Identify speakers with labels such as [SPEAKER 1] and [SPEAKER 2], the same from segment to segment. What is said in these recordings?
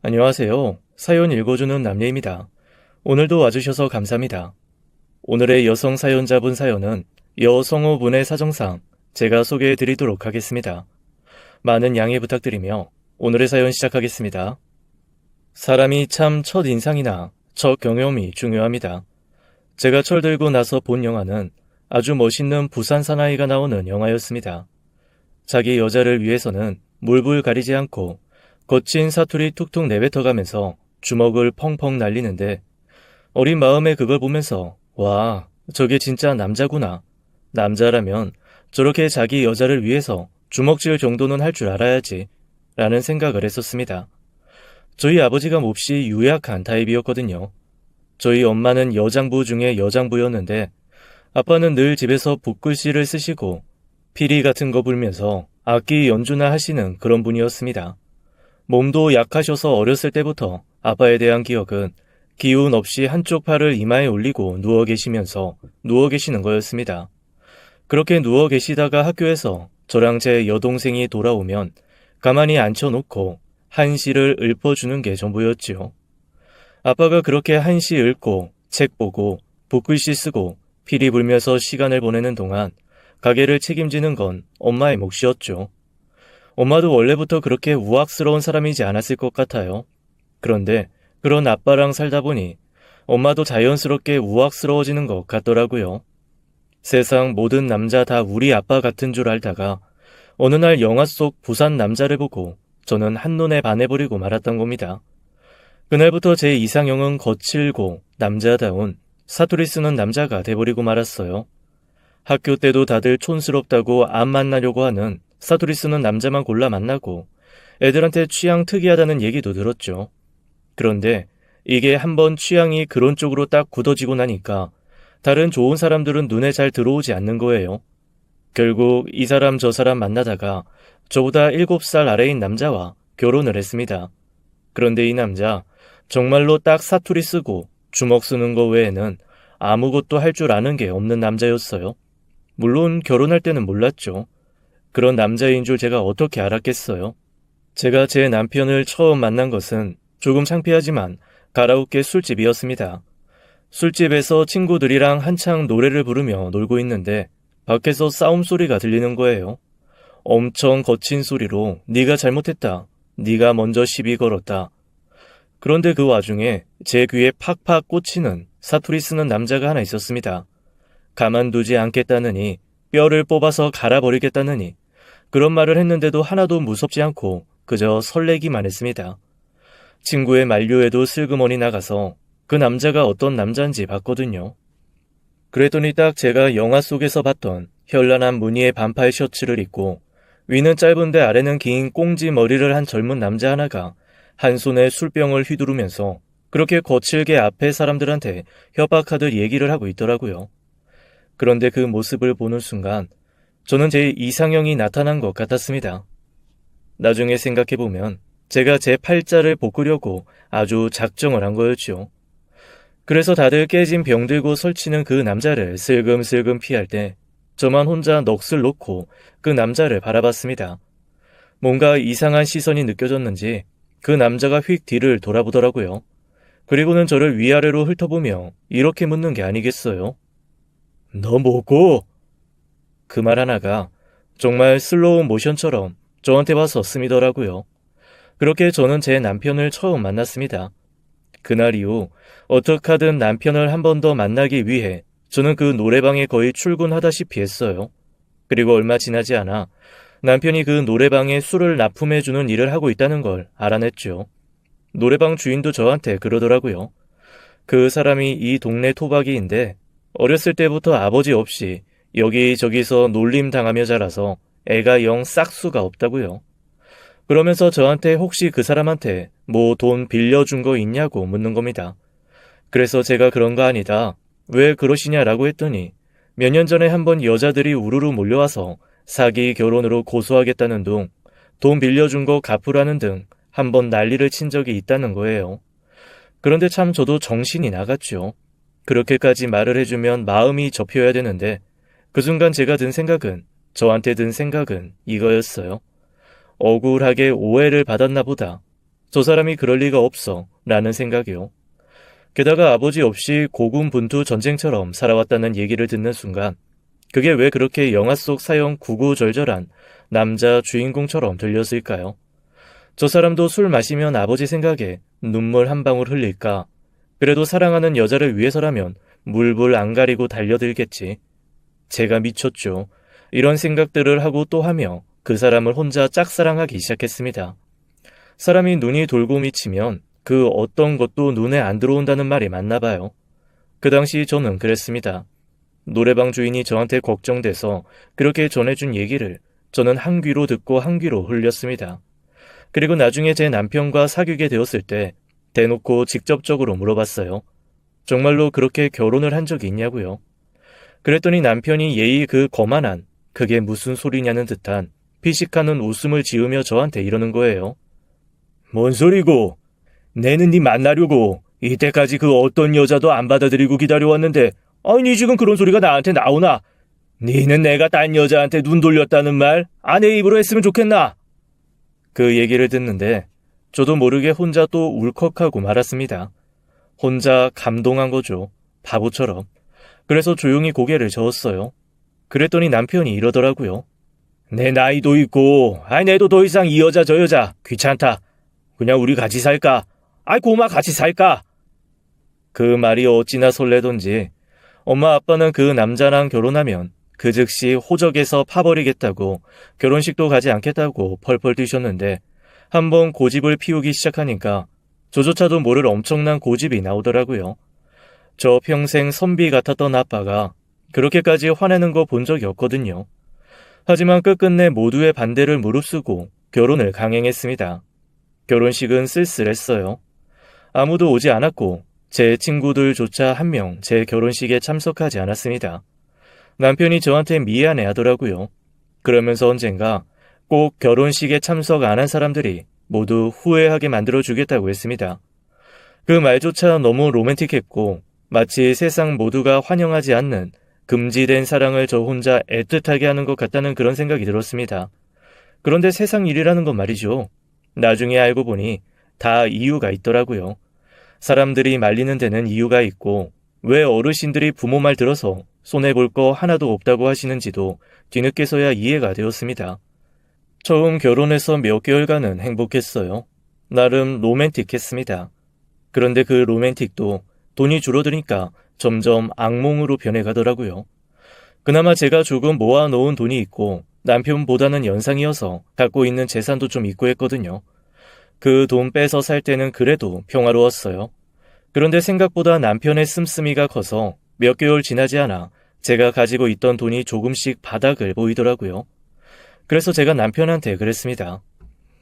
[SPEAKER 1] 안녕하세요. 사연 읽어주는 남예입니다. 오늘도 와주셔서 감사합니다. 오늘의 여성 사연자분 사연은 여성호분의 사정상 제가 소개해드리도록 하겠습니다. 많은 양해 부탁드리며 오늘의 사연 시작하겠습니다. 사람이 참 첫인상이나 첫 경험이 중요합니다. 제가 철들고 나서 본 영화는 아주 멋있는 부산 사나이가 나오는 영화였습니다. 자기 여자를 위해서는 물불 가리지 않고 거친 사투리 툭툭 내뱉어가면서 주먹을 펑펑 날리는데 어린 마음에 그걸 보면서 와, 저게 진짜 남자구나. 남자라면 저렇게 자기 여자를 위해서 주먹질 정도는 할 줄 알아야지 라는 생각을 했었습니다. 저희 아버지가 몹시 유약한 타입이었거든요. 저희 엄마는 여장부 중에 여장부였는데 아빠는 늘 집에서 붓글씨를 쓰시고 피리 같은 거 불면서 악기 연주나 하시는 그런 분이었습니다. 몸도 약하셔서 어렸을 때부터 아빠에 대한 기억은 기운 없이 한쪽 팔을 이마에 올리고 누워 계시면서 누워 계시는 거였습니다. 그렇게 누워 계시다가 학교에서 저랑 제 여동생이 돌아오면 가만히 앉혀놓고 한시를 읊어주는 게 전부였지요. 아빠가 그렇게 한시 읊고 책 보고 붓글씨 쓰고 피리 불면서 시간을 보내는 동안 가게를 책임지는 건 엄마의 몫이었죠. 엄마도 원래부터 그렇게 우악스러운 사람이지 않았을 것 같아요. 그런데 그런 아빠랑 살다 보니 엄마도 자연스럽게 우악스러워지는 것 같더라고요. 세상 모든 남자 다 우리 아빠 같은 줄 알다가 어느 날 영화 속 부산 남자를 보고 저는 한눈에 반해버리고 말았던 겁니다. 그날부터 제 이상형은 거칠고 남자다운 사투리 쓰는 남자가 돼버리고 말았어요. 학교 때도 다들 촌스럽다고 안 만나려고 하는 사투리 쓰는 남자만 골라 만나고 애들한테 취향 특이하다는 얘기도 들었죠. 그런데 이게 한번 취향이 그런 쪽으로 딱 굳어지고 나니까 다른 좋은 사람들은 눈에 잘 들어오지 않는 거예요. 결국 이 사람 저 사람 만나다가 저보다 7살 아래인 남자와 결혼을 했습니다. 그런데 이 남자 정말로 딱 사투리 쓰고 주먹 쓰는 거 외에는 아무것도 할 줄 아는 게 없는 남자였어요. 물론 결혼할 때는 몰랐죠. 그런 남자인 줄 제가 어떻게 알았겠어요. 제가 제 남편을 처음 만난 것은 조금 창피하지만 가라오케 술집이었습니다. 술집에서 친구들이랑 한창 노래를 부르며 놀고 있는데 밖에서 싸움 소리가 들리는 거예요. 엄청 거친 소리로 네가 잘못했다. 네가 먼저 시비 걸었다. 그런데 그 와중에 제 귀에 팍팍 꽂히는 사투리 쓰는 남자가 하나 있었습니다. 가만두지 않겠다느니 뼈를 뽑아서 갈아버리겠다느니 그런 말을 했는데도 하나도 무섭지 않고 그저 설레기만 했습니다. 친구의 만류에도 슬그머니 나가서 그 남자가 어떤 남자인지 봤거든요. 그랬더니 딱 제가 영화 속에서 봤던 현란한 무늬의 반팔 셔츠를 입고 위는 짧은데 아래는 긴 꽁지 머리를 한 젊은 남자 하나가 한 손에 술병을 휘두르면서 그렇게 거칠게 앞에 사람들한테 협박하듯 얘기를 하고 있더라고요. 그런데 그 모습을 보는 순간 저는 제 이상형이 나타난 것 같았습니다. 나중에 생각해보면 제가 제 팔자를 볶으려고 아주 작정을 한 거였죠. 그래서 다들 깨진 병 들고 설치는 그 남자를 슬금슬금 피할 때 저만 혼자 넋을 놓고 그 남자를 바라봤습니다. 뭔가 이상한 시선이 느껴졌는지 그 남자가 휙 뒤를 돌아보더라고요. 그리고는 저를 위아래로 훑어보며 이렇게 묻는 게 아니겠어요? 너 뭐고? 그 말 하나가 정말 슬로우 모션처럼 저한테 와서 스미더라고요. 그렇게 저는 제 남편을 처음 만났습니다. 그날 이후 어떻게 하든 남편을 한 번 더 만나기 위해 저는 그 노래방에 거의 출근하다시피 했어요. 그리고 얼마 지나지 않아 남편이 그 노래방에 술을 납품해주는 일을 하고 있다는 걸 알아냈죠. 노래방 주인도 저한테 그러더라고요. 그 사람이 이 동네 토박이인데 어렸을 때부터 아버지 없이 여기저기서 놀림 당하며 자라서 애가 영 싹수가 없다고요. 그러면서 저한테 혹시 그 사람한테 뭐 돈 빌려준 거 있냐고 묻는 겁니다. 그래서 제가 그런 거 아니다. 왜 그러시냐라고 했더니 몇 년 전에 한번 여자들이 우르르 몰려와서 사기 결혼으로 고소하겠다는 둥, 돈 빌려준 거 갚으라는 등 한번 난리를 친 적이 있다는 거예요. 그런데 참 저도 정신이 나갔죠. 그렇게까지 말을 해주면 마음이 접혀야 되는데 그 순간 제가 든 생각은 저한테 든 생각은 이거였어요. 억울하게 오해를 받았나 보다. 저 사람이 그럴 리가 없어 라는 생각이요. 게다가 아버지 없이 고군분투 전쟁처럼 살아왔다는 얘기를 듣는 순간 그게 왜 그렇게 영화 속 사형 구구절절한 남자 주인공처럼 들렸을까요? 저 사람도 술 마시면 아버지 생각에 눈물 한 방울 흘릴까? 그래도 사랑하는 여자를 위해서라면 물불 안 가리고 달려들겠지. 제가 미쳤죠. 이런 생각들을 하고 또 하며 그 사람을 혼자 짝사랑하기 시작했습니다. 사람이 눈이 돌고 미치면 그 어떤 것도 눈에 안 들어온다는 말이 맞나 봐요. 그 당시 저는 그랬습니다. 노래방 주인이 저한테 걱정돼서 그렇게 전해준 얘기를 저는 한 귀로 듣고 한 귀로 흘렸습니다. 그리고 나중에 제 남편과 사귀게 되었을 때 대놓고 직접적으로 물어봤어요. 정말로 그렇게 결혼을 한 적이 있냐고요. 그랬더니 남편이 예의 그 거만한 그게 무슨 소리냐는 듯한 피식하는 웃음을 지으며 저한테 이러는 거예요. 뭔 소리고? 내는 네 만나려고 이때까지 그 어떤 여자도 안 받아들이고 기다려왔는데 아니 지금 그런 소리가 나한테 나오나? 니는 내가 딴 여자한테 눈 돌렸다는 말 아내 입으로 했으면 좋겠나? 그 얘기를 듣는데 저도 모르게 혼자 또 울컥하고 말았습니다. 혼자 감동한 거죠. 바보처럼. 그래서 조용히 고개를 저었어요. 그랬더니 남편이 이러더라고요. 내 나이도 있고 내도 더 이상 이 여자 저 여자 귀찮다. 그냥 우리 같이 살까? 고마 같이 살까? 그 말이 어찌나 설레던지 엄마 아빠는 그 남자랑 결혼하면 그 즉시 호적에서 파버리겠다고 결혼식도 가지 않겠다고 펄펄 뛰셨는데 한번 고집을 피우기 시작하니까 저조차도 모를 엄청난 고집이 나오더라고요. 저 평생 선비 같았던 아빠가 그렇게까지 화내는 거 본 적이 없거든요. 하지만 끝끝내 모두의 반대를 무릅쓰고 결혼을 강행했습니다. 결혼식은 쓸쓸했어요. 아무도 오지 않았고 제 친구들조차 한 명 제 결혼식에 참석하지 않았습니다. 남편이 저한테 미안해 하더라고요. 그러면서 언젠가 꼭 결혼식에 참석 안 한 사람들이 모두 후회하게 만들어주겠다고 했습니다. 그 말조차 너무 로맨틱했고 마치 세상 모두가 환영하지 않는 금지된 사랑을 저 혼자 애틋하게 하는 것 같다는 그런 생각이 들었습니다. 그런데 세상 일이라는 건 말이죠. 나중에 알고 보니 다 이유가 있더라고요. 사람들이 말리는 데는 이유가 있고 왜 어르신들이 부모 말 들어서 손해볼 거 하나도 없다고 하시는지도 뒤늦게서야 이해가 되었습니다. 처음 결혼해서 몇 개월간은 행복했어요. 나름 로맨틱했습니다. 그런데 그 로맨틱도 돈이 줄어드니까 점점 악몽으로 변해가더라고요. 그나마 제가 조금 모아놓은 돈이 있고 남편보다는 연상이어서 갖고 있는 재산도 좀 있고 했거든요. 그 돈 빼서 살 때는 그래도 평화로웠어요. 그런데 생각보다 남편의 씀씀이가 커서 몇 개월 지나지 않아 제가 가지고 있던 돈이 조금씩 바닥을 보이더라고요. 그래서 제가 남편한테 그랬습니다.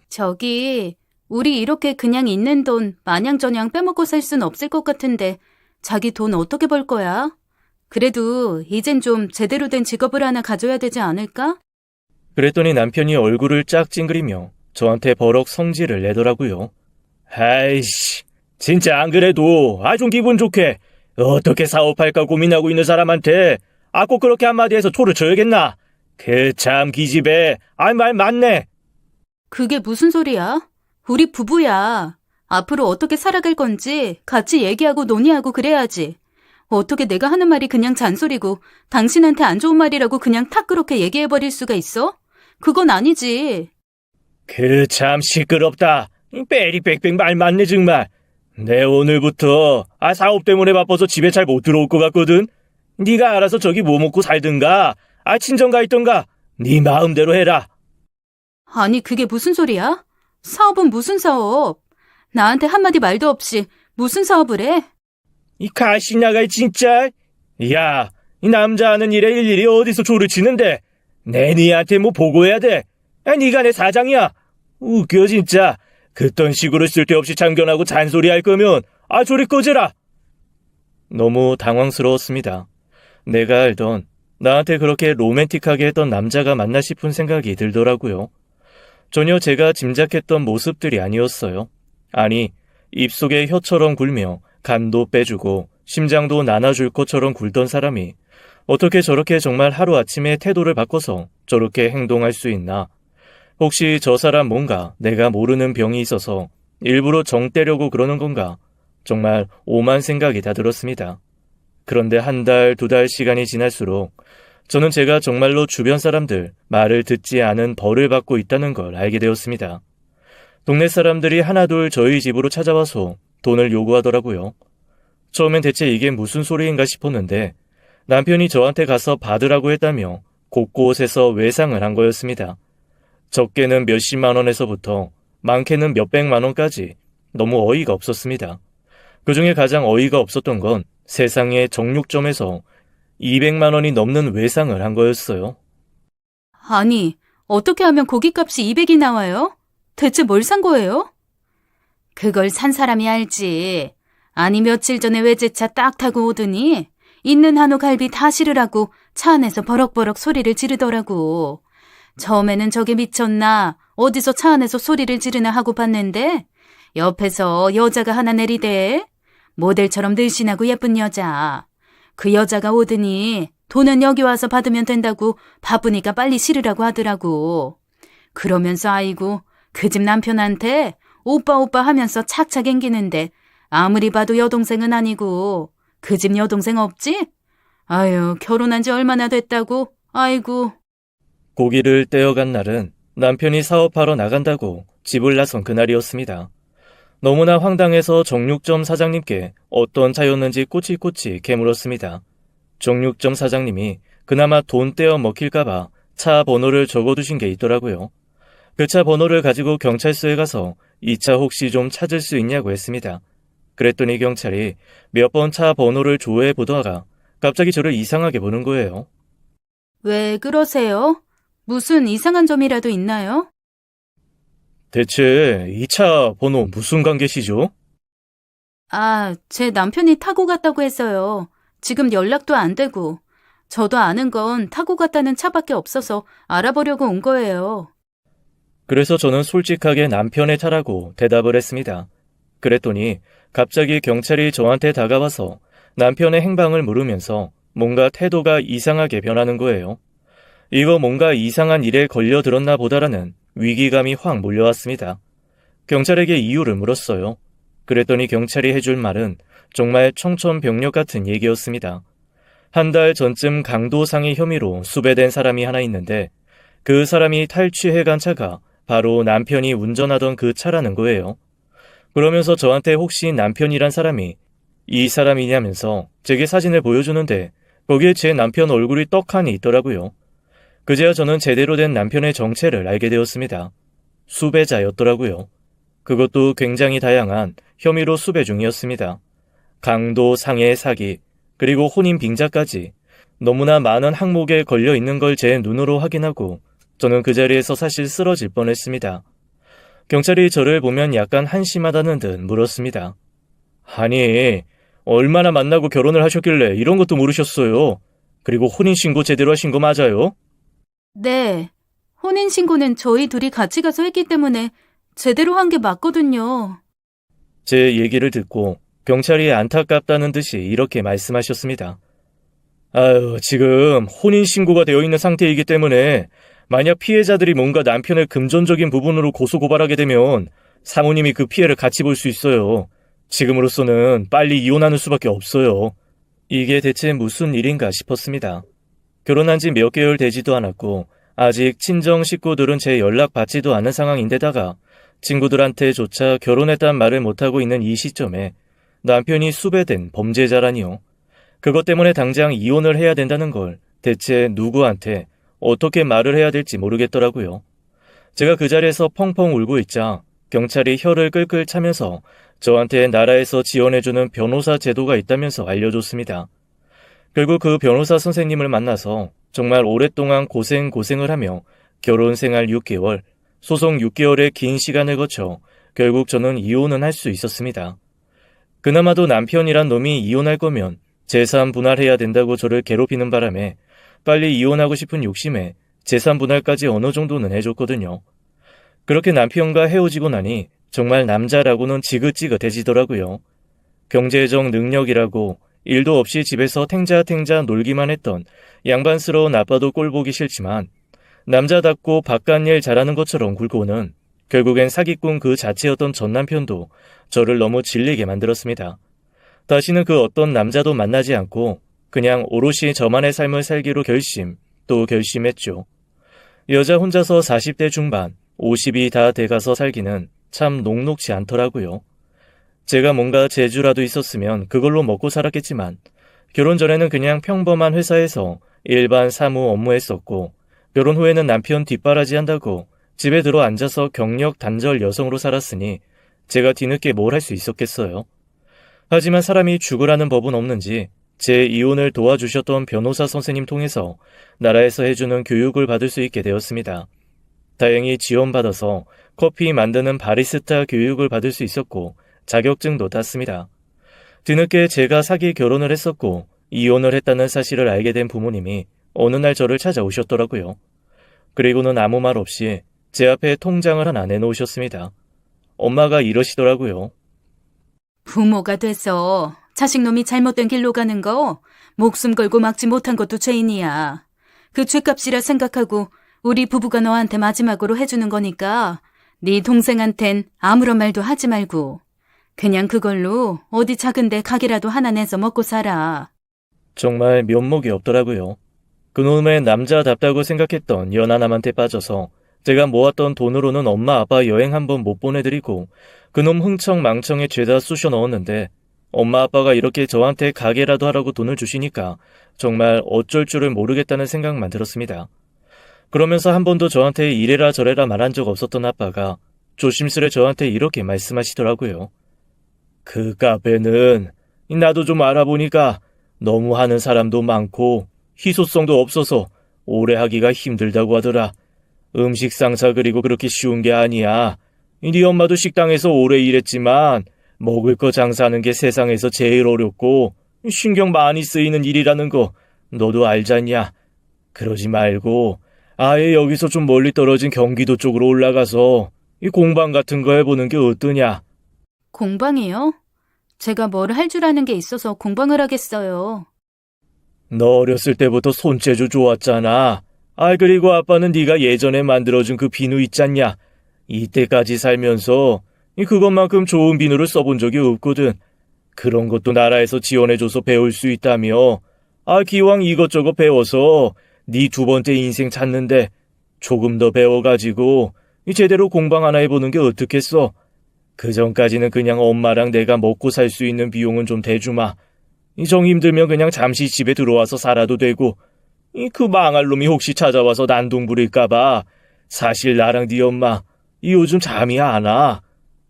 [SPEAKER 2] 저기, 우리 이렇게 그냥 있는 돈 마냥저냥 빼먹고 살 순 없을 것 같은데 자기 돈 어떻게 벌 거야? 그래도 이젠 좀 제대로 된 직업을 하나 가져야 되지 않을까?
[SPEAKER 1] 그랬더니 남편이 얼굴을 쫙 찡그리며 저한테 버럭 성질을 내더라고요. 아이씨, 진짜 안 그래도 좀 기분 좋게 어떻게 사업할까 고민하고 있는 사람한테 꼭 그렇게 한마디 해서 초를 쳐야겠나? 그 참 기집애, 말 맞네.
[SPEAKER 2] 그게 무슨 소리야? 우리 부부야. 앞으로 어떻게 살아갈 건지 같이 얘기하고 논의하고 그래야지. 어떻게 내가 하는 말이 그냥 잔소리고 당신한테 안 좋은 말이라고 그냥 탁 그렇게 얘기해버릴 수가 있어? 그건 아니지.
[SPEAKER 1] 그 참 시끄럽다. 빼리빽빽 말 맞네 정말. 내 오늘부터 사업 때문에 바빠서 집에 잘 못 들어올 것 같거든. 네가 알아서 저기 뭐 먹고 살든가 친정 가 있던가 네 마음대로 해라.
[SPEAKER 2] 아니 그게 무슨 소리야? 사업은 무슨 사업? 나한테 한마디 말도 없이 무슨 사업을 해?
[SPEAKER 1] 이 가시나가 진짜. 야, 이 남자 하는 일에 일일이 어디서 조를 치는데 내 니한테 뭐 보고해야 돼? 네가 내 사장이야. 웃겨 진짜. 그딴 식으로 쓸데없이 참견하고 잔소리할 거면 저리 꺼져라. 너무 당황스러웠습니다. 내가 알던 나한테 그렇게 로맨틱하게 했던 남자가 맞나 싶은 생각이 들더라고요. 전혀 제가 짐작했던 모습들이 아니었어요. 아니, 입속에 혀처럼 굴며 간도 빼주고 심장도 나눠줄 것처럼 굴던 사람이 어떻게 저렇게 정말 하루아침에 태도를 바꿔서 저렇게 행동할 수 있나? 혹시 저 사람 뭔가 내가 모르는 병이 있어서 일부러 정 떼려고 그러는 건가? 정말 오만 생각이 다 들었습니다. 그런데 한 달, 두 달 시간이 지날수록 저는 제가 정말로 주변 사람들 말을 듣지 않은 벌을 받고 있다는 걸 알게 되었습니다. 동네 사람들이 하나둘 저희 집으로 찾아와서 돈을 요구하더라고요. 처음엔 대체 이게 무슨 소리인가 싶었는데 남편이 저한테 가서 받으라고 했다며 곳곳에서 외상을 한 거였습니다. 적게는 몇십만 원에서부터 많게는 몇백만 원까지 너무 어이가 없었습니다. 그중에 가장 어이가 없었던 건 세상의 정육점에서 200만 원이 넘는 외상을 한 거였어요.
[SPEAKER 2] 아니, 어떻게 하면 고깃값이 200이 나와요? 대체 뭘 산 거예요? 그걸 산 사람이 알지. 아니, 며칠 전에 외제차 딱 타고 오더니 있는 한우 갈비 다 실으라고 차 안에서 버럭버럭 소리를 지르더라고. 처음에는 저게 미쳤나? 어디서 차 안에서 소리를 지르나 하고 봤는데 옆에서 여자가 하나 내리대. 모델처럼 늘씬하고 예쁜 여자. 그 여자가 오더니 돈은 여기 와서 받으면 된다고 바쁘니까 빨리 실으라고 하더라고. 그러면서 아이고 그 집 남편한테 오빠 오빠 하면서 착착 앵기는데 아무리 봐도 여동생은 아니고 그 집 여동생 없지? 아유 결혼한 지 얼마나 됐다고? 아이고.
[SPEAKER 1] 고기를 떼어간 날은 남편이 사업하러 나간다고 집을 나선 그날이었습니다. 너무나 황당해서 정육점 사장님께 어떤 차였는지 꼬치꼬치 캐물었습니다. 정육점 사장님이 그나마 돈 떼어 먹힐까봐 차 번호를 적어두신 게 있더라고요. 그 차 번호를 가지고 경찰서에 가서 이 차 혹시 좀 찾을 수 있냐고 했습니다. 그랬더니 경찰이 몇 번 차 번호를 조회해 보다가 갑자기 저를 이상하게 보는 거예요.
[SPEAKER 2] 왜 그러세요? 무슨 이상한 점이라도 있나요?
[SPEAKER 1] 대체 이 차 번호 무슨 관계시죠?
[SPEAKER 2] 아, 제 남편이 타고 갔다고 했어요. 지금 연락도 안 되고. 저도 아는 건 타고 갔다는 차밖에 없어서 알아보려고 온 거예요.
[SPEAKER 1] 그래서 저는 솔직하게 남편의 차라고 대답을 했습니다. 그랬더니 갑자기 경찰이 저한테 다가와서 남편의 행방을 물으면서 뭔가 태도가 이상하게 변하는 거예요. 이거 뭔가 이상한 일에 걸려들었나 보다라는 위기감이 확 몰려왔습니다. 경찰에게 이유를 물었어요. 그랬더니 경찰이 해줄 말은 정말 청천벽력 같은 얘기였습니다. 한 달 전쯤 강도상해 혐의로 수배된 사람이 하나 있는데 그 사람이 탈취해간 차가 바로 남편이 운전하던 그 차라는 거예요. 그러면서 저한테 혹시 남편이란 사람이 이 사람이냐면서 제게 사진을 보여주는데 거기에 제 남편 얼굴이 떡하니 있더라고요. 그제야 저는 제대로 된 남편의 정체를 알게 되었습니다. 수배자였더라고요. 그것도 굉장히 다양한 혐의로 수배 중이었습니다. 강도, 상해, 사기, 그리고 혼인 빙자까지 너무나 많은 항목에 걸려 있는 걸 제 눈으로 확인하고 저는 그 자리에서 사실 쓰러질 뻔했습니다. 경찰이 저를 보면 약간 한심하다는 듯 물었습니다. 아니, 얼마나 만나고 결혼을 하셨길래 이런 것도 모르셨어요? 그리고 혼인신고 제대로 하신 거 맞아요?
[SPEAKER 2] 네. 혼인신고는 저희 둘이 같이 가서 했기 때문에 제대로 한 게 맞거든요.
[SPEAKER 1] 제 얘기를 듣고 경찰이 안타깝다는 듯이 이렇게 말씀하셨습니다. 아유, 지금 혼인신고가 되어 있는 상태이기 때문에 만약 피해자들이 뭔가 남편을 금전적인 부분으로 고소고발하게 되면 사모님이 그 피해를 같이 볼 수 있어요. 지금으로서는 빨리 이혼하는 수밖에 없어요. 이게 대체 무슨 일인가 싶었습니다. 결혼한 지 몇 개월 되지도 않았고 아직 친정 식구들은 제 연락 받지도 않은 상황인데다가 친구들한테조차 결혼했단 말을 못하고 있는 이 시점에 남편이 수배된 범죄자라니요. 그것 때문에 당장 이혼을 해야 된다는 걸 대체 누구한테 어떻게 말을 해야 될지 모르겠더라고요. 제가 그 자리에서 펑펑 울고 있자 경찰이 혀를 끌끌 차면서 저한테 나라에서 지원해주는 변호사 제도가 있다면서 알려줬습니다. 결국 그 변호사 선생님을 만나서 정말 오랫동안 고생을 하며 결혼 생활 6개월, 소송 6개월의 긴 시간을 거쳐 결국 저는 이혼은 할 수 있었습니다. 그나마도 남편이란 놈이 이혼할 거면 재산 분할해야 된다고 저를 괴롭히는 바람에 빨리 이혼하고 싶은 욕심에 재산 분할까지 어느 정도는 해줬거든요. 그렇게 남편과 헤어지고 나니 정말 남자라고는 지긋지긋해지더라고요. 경제적 능력이라고 일도 없이 집에서 탱자탱자 놀기만 했던 양반스러운 아빠도 꼴보기 싫지만 남자답고 바깥일 잘하는 것처럼 굴고는 결국엔 사기꾼 그 자체였던 전 남편도 저를 너무 질리게 만들었습니다. 다시는 그 어떤 남자도 만나지 않고 그냥 오롯이 저만의 삶을 살기로 또 결심했죠. 여자 혼자서 40대 중반, 50이 다 돼가서 살기는 참 녹록지 않더라고요. 제가 뭔가 재주라도 있었으면 그걸로 먹고 살았겠지만 결혼 전에는 그냥 평범한 회사에서 일반 사무 업무했었고 결혼 후에는 남편 뒷바라지 한다고 집에 들어 앉아서 경력 단절 여성으로 살았으니 제가 뒤늦게 뭘 할 수 있었겠어요. 하지만 사람이 죽으라는 법은 없는지 제 이혼을 도와주셨던 변호사 선생님 통해서 나라에서 해주는 교육을 받을 수 있게 되었습니다. 다행히 지원받아서 커피 만드는 바리스타 교육을 받을 수 있었고 자격증도 땄습니다. 뒤늦게 제가 사기 결혼을 했었고 이혼을 했다는 사실을 알게 된 부모님이 어느 날 저를 찾아오셨더라고요. 그리고는 아무 말 없이 제 앞에 통장을 하나 내놓으셨습니다. 엄마가 이러시더라고요.
[SPEAKER 2] 부모가 돼서 자식놈이 잘못된 길로 가는 거 목숨 걸고 막지 못한 것도 죄인이야. 그 죄값이라 생각하고 우리 부부가 너한테 마지막으로 해주는 거니까 네 동생한텐 아무런 말도 하지 말고 그냥 그걸로 어디 작은 데 가게라도 하나 내서 먹고 살아.
[SPEAKER 1] 정말 면목이 없더라고요. 그놈의 남자답다고 생각했던 연하남한테 빠져서 제가 모았던 돈으로는 엄마 아빠 여행 한번 못 보내드리고 그놈 흥청망청에 죄다 쑤셔 넣었는데 엄마 아빠가 이렇게 저한테 가게라도 하라고 돈을 주시니까 정말 어쩔 줄을 모르겠다는 생각만 들었습니다. 그러면서 한 번도 저한테 이래라 저래라 말한 적 없었던 아빠가 조심스레 저한테 이렇게 말씀하시더라고요. 그 카페는 나도 좀 알아보니까 너무 하는 사람도 많고 희소성도 없어서 오래 하기가 힘들다고 하더라. 음식 상사 그리고 그렇게 쉬운 게 아니야. 네 엄마도 식당에서 오래 일했지만 먹을 거 장사하는 게 세상에서 제일 어렵고 신경 많이 쓰이는 일이라는 거 너도 알잖냐. 그러지 말고 아예 여기서 좀 멀리 떨어진 경기도 쪽으로 올라가서 이 공방 같은 거 해보는 게 어떠냐.
[SPEAKER 2] 공방이요? 제가 뭘 할 줄 아는 게 있어서 공방을 하겠어요.
[SPEAKER 1] 너 어렸을 때부터 손재주 좋았잖아. 그리고 아빠는 네가 예전에 만들어준 그 비누 있잖냐. 이때까지 살면서 그것만큼 좋은 비누를 써본 적이 없거든. 그런 것도 나라에서 지원해줘서 배울 수 있다며. 기왕 이것저것 배워서 네 두 번째 인생 찾는데 조금 더 배워가지고 제대로 공방 하나 해보는 게 어떻겠어. 그 전까지는 그냥 엄마랑 내가 먹고 살 수 있는 비용은 좀 대주마. 정 힘들면 그냥 잠시 집에 들어와서 살아도 되고 그 망할 놈이 혹시 찾아와서 난동 부릴까봐 사실 나랑 네 엄마 요즘 잠이 안 와.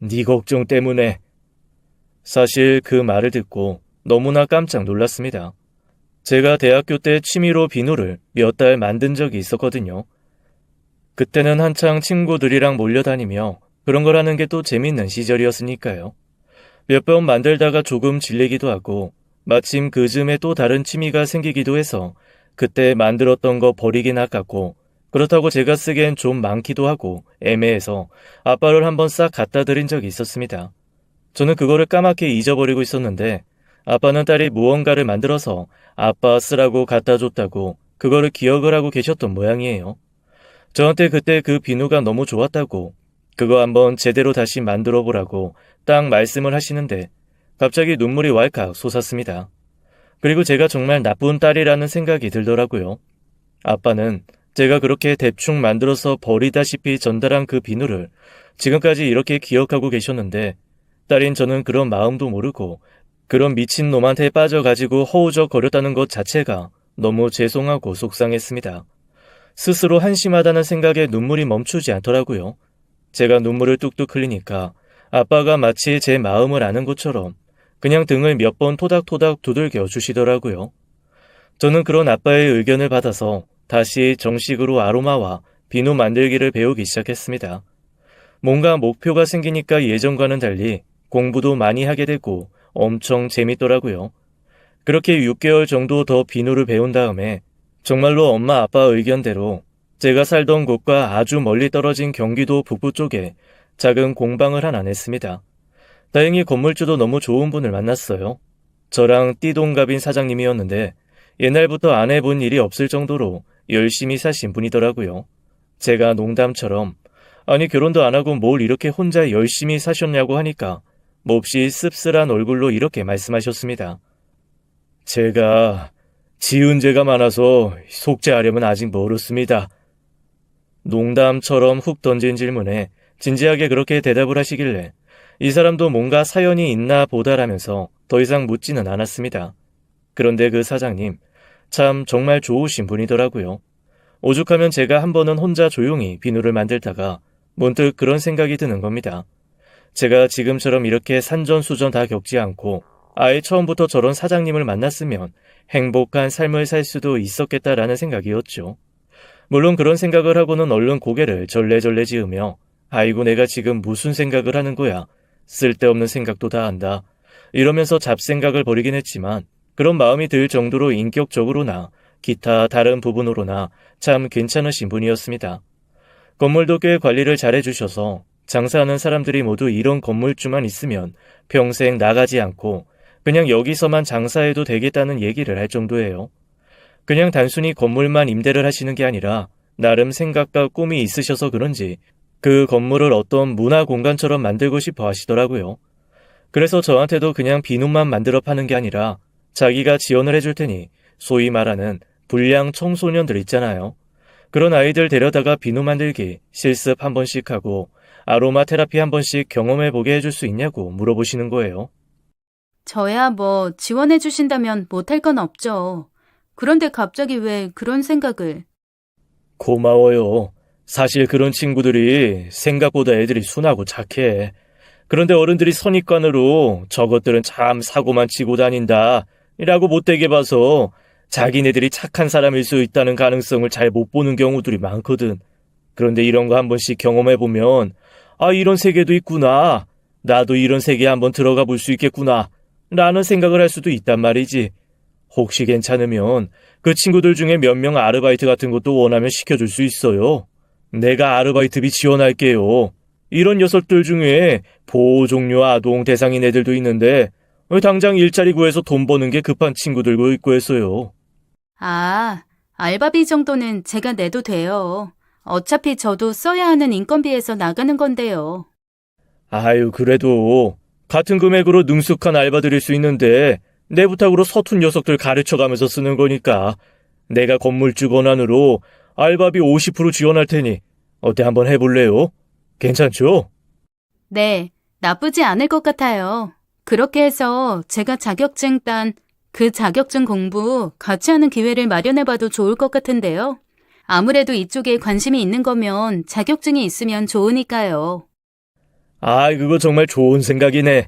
[SPEAKER 1] 네 걱정 때문에. 사실 그 말을 듣고 너무나 깜짝 놀랐습니다. 제가 대학교 때 취미로 비누를 몇 달 만든 적이 있었거든요. 그때는 한창 친구들이랑 몰려다니며 그런 걸 하는 게 또 재밌는 시절이었으니까요. 몇 번 만들다가 조금 질리기도 하고 마침 그 즈음에 또 다른 취미가 생기기도 해서 그때 만들었던 거 버리긴 아깝고 그렇다고 제가 쓰기엔 좀 많기도 하고 애매해서 아빠를 한번 싹 갖다 드린 적이 있었습니다. 저는 그거를 까맣게 잊어버리고 있었는데 아빠는 딸이 무언가를 만들어서 아빠 쓰라고 갖다 줬다고 그거를 기억을 하고 계셨던 모양이에요. 저한테 그때 그 비누가 너무 좋았다고 그거 한번 제대로 다시 만들어 보라고 딱 말씀을 하시는데 갑자기 눈물이 왈칵 솟았습니다. 그리고 제가 정말 나쁜 딸이라는 생각이 들더라고요. 아빠는 제가 그렇게 대충 만들어서 버리다시피 전달한 그 비누를 지금까지 이렇게 기억하고 계셨는데 딸인 저는 그런 마음도 모르고 그런 미친놈한테 빠져가지고 허우적거렸다는 것 자체가 너무 죄송하고 속상했습니다. 스스로 한심하다는 생각에 눈물이 멈추지 않더라고요. 제가 눈물을 뚝뚝 흘리니까 아빠가 마치 제 마음을 아는 것처럼 그냥 등을 몇 번 토닥토닥 두들겨 주시더라고요. 저는 그런 아빠의 의견을 받아서 다시 정식으로 아로마와 비누 만들기를 배우기 시작했습니다. 뭔가 목표가 생기니까 예전과는 달리 공부도 많이 하게 되고 엄청 재밌더라고요. 그렇게 6개월 정도 더 비누를 배운 다음에 정말로 엄마 아빠 의견대로 제가 살던 곳과 아주 멀리 떨어진 경기도 북부 쪽에 작은 공방을 하나 냈습니다. 다행히 건물주도 너무 좋은 분을 만났어요. 저랑 띠동갑인 사장님이었는데 옛날부터 안 해본 일이 없을 정도로 열심히 사신 분이더라고요. 제가 농담처럼 아니 결혼도 안 하고 뭘 이렇게 혼자 열심히 사셨냐고 하니까 몹시 씁쓸한 얼굴로 이렇게 말씀하셨습니다. 제가 지은 죄가 많아서 속죄하려면 아직 멀었습니다. 농담처럼 훅 던진 질문에 진지하게 그렇게 대답을 하시길래 이 사람도 뭔가 사연이 있나 보다라면서 더 이상 묻지는 않았습니다. 그런데 그 사장님 참 정말 좋으신 분이더라고요. 오죽하면 제가 한 번은 혼자 조용히 비누를 만들다가 문득 그런 생각이 드는 겁니다. 제가 지금처럼 이렇게 산전수전 다 겪지 않고 아예 처음부터 저런 사장님을 만났으면 행복한 삶을 살 수도 있었겠다라는 생각이었죠. 물론 그런 생각을 하고는 얼른 고개를 절레절레 지으며 아이고 내가 지금 무슨 생각을 하는 거야. 쓸데없는 생각도 다 한다. 이러면서 잡생각을 벌이긴 했지만 그런 마음이 들 정도로 인격적으로나 기타 다른 부분으로나 참 괜찮으신 분이었습니다. 건물도 꽤 관리를 잘해주셔서 장사하는 사람들이 모두 이런 건물주만 있으면 평생 나가지 않고 그냥 여기서만 장사해도 되겠다는 얘기를 할 정도예요. 그냥 단순히 건물만 임대를 하시는 게 아니라 나름 생각과 꿈이 있으셔서 그런지 그 건물을 어떤 문화 공간처럼 만들고 싶어 하시더라고요. 그래서 저한테도 그냥 비누만 만들어 파는 게 아니라 자기가 지원을 해줄 테니 소위 말하는 불량 청소년들 있잖아요. 그런 아이들 데려다가 비누 만들기 실습 한 번씩 하고 아로마 테라피 한 번씩 경험해보게 해줄 수 있냐고 물어보시는 거예요.
[SPEAKER 2] 저야 뭐 지원해 주신다면 못할 건 없죠. 그런데 갑자기 왜 그런 생각을...
[SPEAKER 1] 고마워요. 사실 그런 친구들이 생각보다 애들이 순하고 착해. 그런데 어른들이 선입관으로 저것들은 참 사고만 치고 다닌다 라고 못되게 봐서 자기네들이 착한 사람일 수 있다는 가능성을 잘 못 보는 경우들이 많거든. 그런데 이런 거 한 번씩 경험해보면 아 이런 세계도 있구나. 나도 이런 세계에 한번 들어가 볼 수 있겠구나 라는 생각을 할 수도 있단 말이지. 혹시 괜찮으면 그 친구들 중에 몇 명 아르바이트 같은 것도 원하면 시켜줄 수 있어요. 내가 아르바이트비 지원할게요. 이런 녀석들 중에 보호종료 아동 대상인 애들도 있는데 당장 일자리 구해서 돈 버는 게 급한 친구들도 있고 해서요.
[SPEAKER 2] 아, 알바비 정도는 제가 내도 돼요. 어차피 저도 써야 하는 인건비에서 나가는 건데요.
[SPEAKER 1] 아유 그래도 같은 금액으로 능숙한 알바 드릴 수 있는데 내 부탁으로 서툰 녀석들 가르쳐가면서 쓰는 거니까 내가 건물주 권한으로 알바비 50% 지원할 테니 어때 한번 해볼래요? 괜찮죠?
[SPEAKER 2] 네, 나쁘지 않을 것 같아요. 그렇게 해서 제가 자격증 딴 그 자격증 공부 같이 하는 기회를 마련해봐도 좋을 것 같은데요. 아무래도 이쪽에 관심이 있는 거면 자격증이 있으면 좋으니까요.
[SPEAKER 1] 아 그거 정말 좋은 생각이네.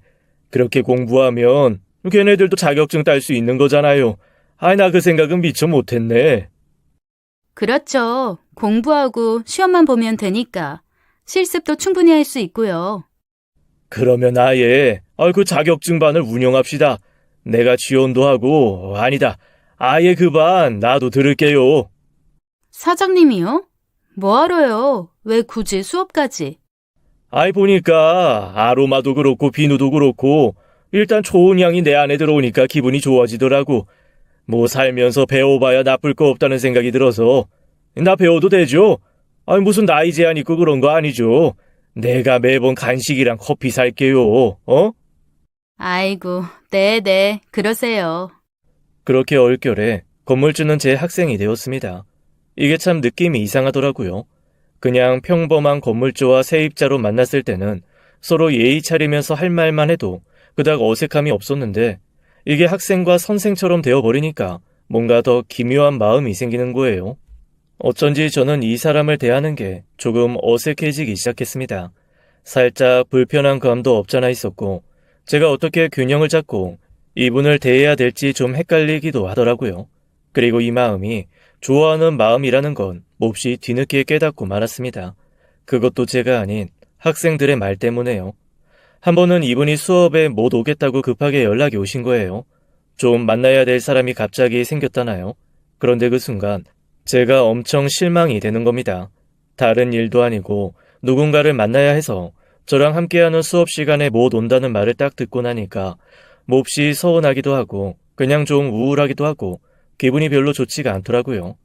[SPEAKER 1] 그렇게 공부하면 걔네들도 자격증 딸 수 있는 거잖아요. 아 나 그 생각은 미처 못했네.
[SPEAKER 2] 그렇죠. 공부하고 시험만 보면 되니까. 실습도 충분히 할 수 있고요.
[SPEAKER 1] 그러면 아예 그 자격증반을 운영합시다. 내가 지원도 하고 아니다. 아예 그 반 나도 들을게요.
[SPEAKER 2] 사장님이요? 뭐하러요? 왜 굳이 수업까지?
[SPEAKER 1] 아이 보니까 아로마도 그렇고 비누도 그렇고 일단 좋은 향이 내 안에 들어오니까 기분이 좋아지더라고. 뭐 살면서 배워봐야 나쁠 거 없다는 생각이 들어서 나 배워도 되죠? 아니 무슨 나이 제한 있고 그런 거 아니죠? 내가 매번 간식이랑 커피 살게요.
[SPEAKER 2] 아이고, 네네, 그러세요.
[SPEAKER 1] 그렇게 얼결에 건물주는 제 학생이 되었습니다. 이게 참 느낌이 이상하더라고요. 그냥 평범한 건물주와 세입자로 만났을 때는 서로 예의 차리면서 할 말만 해도 그닥 어색함이 없었는데 이게 학생과 선생처럼 되어버리니까 뭔가 더 기묘한 마음이 생기는 거예요. 어쩐지 저는 이 사람을 대하는 게 조금 어색해지기 시작했습니다. 살짝 불편한 감도 없잖아 있었고 제가 어떻게 균형을 잡고 이분을 대해야 될지 좀 헷갈리기도 하더라고요. 그리고 이 마음이 좋아하는 마음이라는 건 몹시 뒤늦게 깨닫고 말았습니다. 그것도 제가 아닌 학생들의 말 때문에요. 한 번은 이분이 수업에 못 오겠다고 급하게 연락이 오신 거예요. 좀 만나야 될 사람이 갑자기 생겼다나요? 그런데 그 순간 제가 엄청 실망이 되는 겁니다. 다른 일도 아니고 누군가를 만나야 해서 저랑 함께하는 수업 시간에 못 온다는 말을 딱 듣고 나니까 몹시 서운하기도 하고 그냥 좀 우울하기도 하고 기분이 별로 좋지가 않더라고요.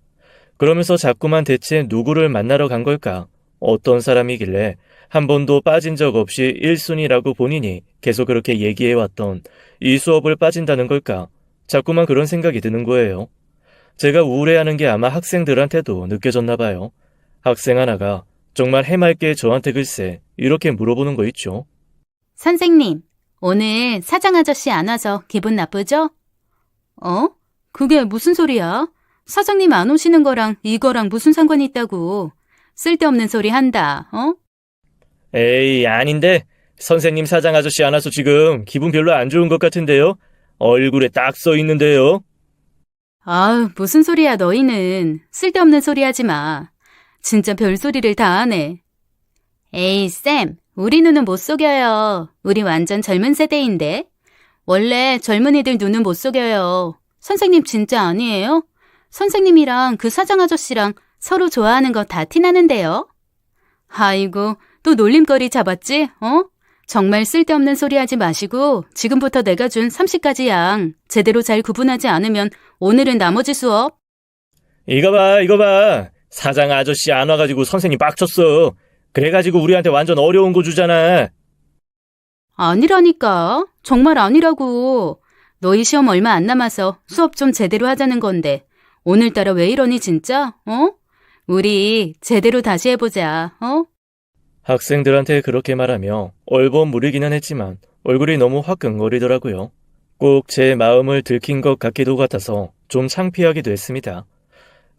[SPEAKER 1] 그러면서 자꾸만 대체 누구를 만나러 간 걸까? 어떤 사람이길래 한 번도 빠진 적 없이 1순위라고 본인이 계속 그렇게 얘기해왔던 이 수업을 빠진다는 걸까? 자꾸만 그런 생각이 드는 거예요. 제가 우울해하는 게 아마 학생들한테도 느껴졌나 봐요. 학생 하나가 정말 해맑게 저한테 글쎄 이렇게 물어보는 거 있죠.
[SPEAKER 2] 선생님, 오늘 사장 아저씨 안 와서 기분 나쁘죠? 어? 그게 무슨 소리야? 사장님 안 오시는 거랑 이거랑 무슨 상관이 있다고. 쓸데없는 소리 한다, 어?
[SPEAKER 1] 에이, 아닌데. 선생님 사장 아저씨 안 와서 지금 기분 별로 안 좋은 것 같은데요? 얼굴에 딱 써 있는데요.
[SPEAKER 2] 아우, 무슨 소리야, 너희는. 쓸데없는 소리 하지 마. 진짜 별소리를 다 하네. 에이, 쌤, 우리 눈은 못 속여요. 우리 완전 젊은 세대인데. 원래 젊은이들 눈은 못 속여요. 선생님 진짜 아니에요? 선생님이랑 그 사장 아저씨랑 서로 좋아하는 거 다 티나는데요. 아이고, 또 놀림거리 잡았지? 어? 정말 쓸데없는 소리 하지 마시고 지금부터 내가 준 30가지 양 제대로 잘 구분하지 않으면 오늘은 나머지 수업.
[SPEAKER 1] 이거 봐, 이거 봐. 사장 아저씨 안 와가지고 선생님 빡쳤어. 그래가지고 우리한테 완전 어려운 거 주잖아.
[SPEAKER 2] 아니라니까. 정말 아니라고. 너희 시험 얼마 안 남아서 수업 좀 제대로 하자는 건데 오늘따라 왜 이러니 진짜? 어? 우리 제대로 다시 해보자. 어?
[SPEAKER 1] 학생들한테 그렇게 말하며 얼버무리기는 했지만 얼굴이 너무 화끈거리더라고요. 꼭 제 마음을 들킨 것 같기도 같아서 좀 창피하기도 했습니다.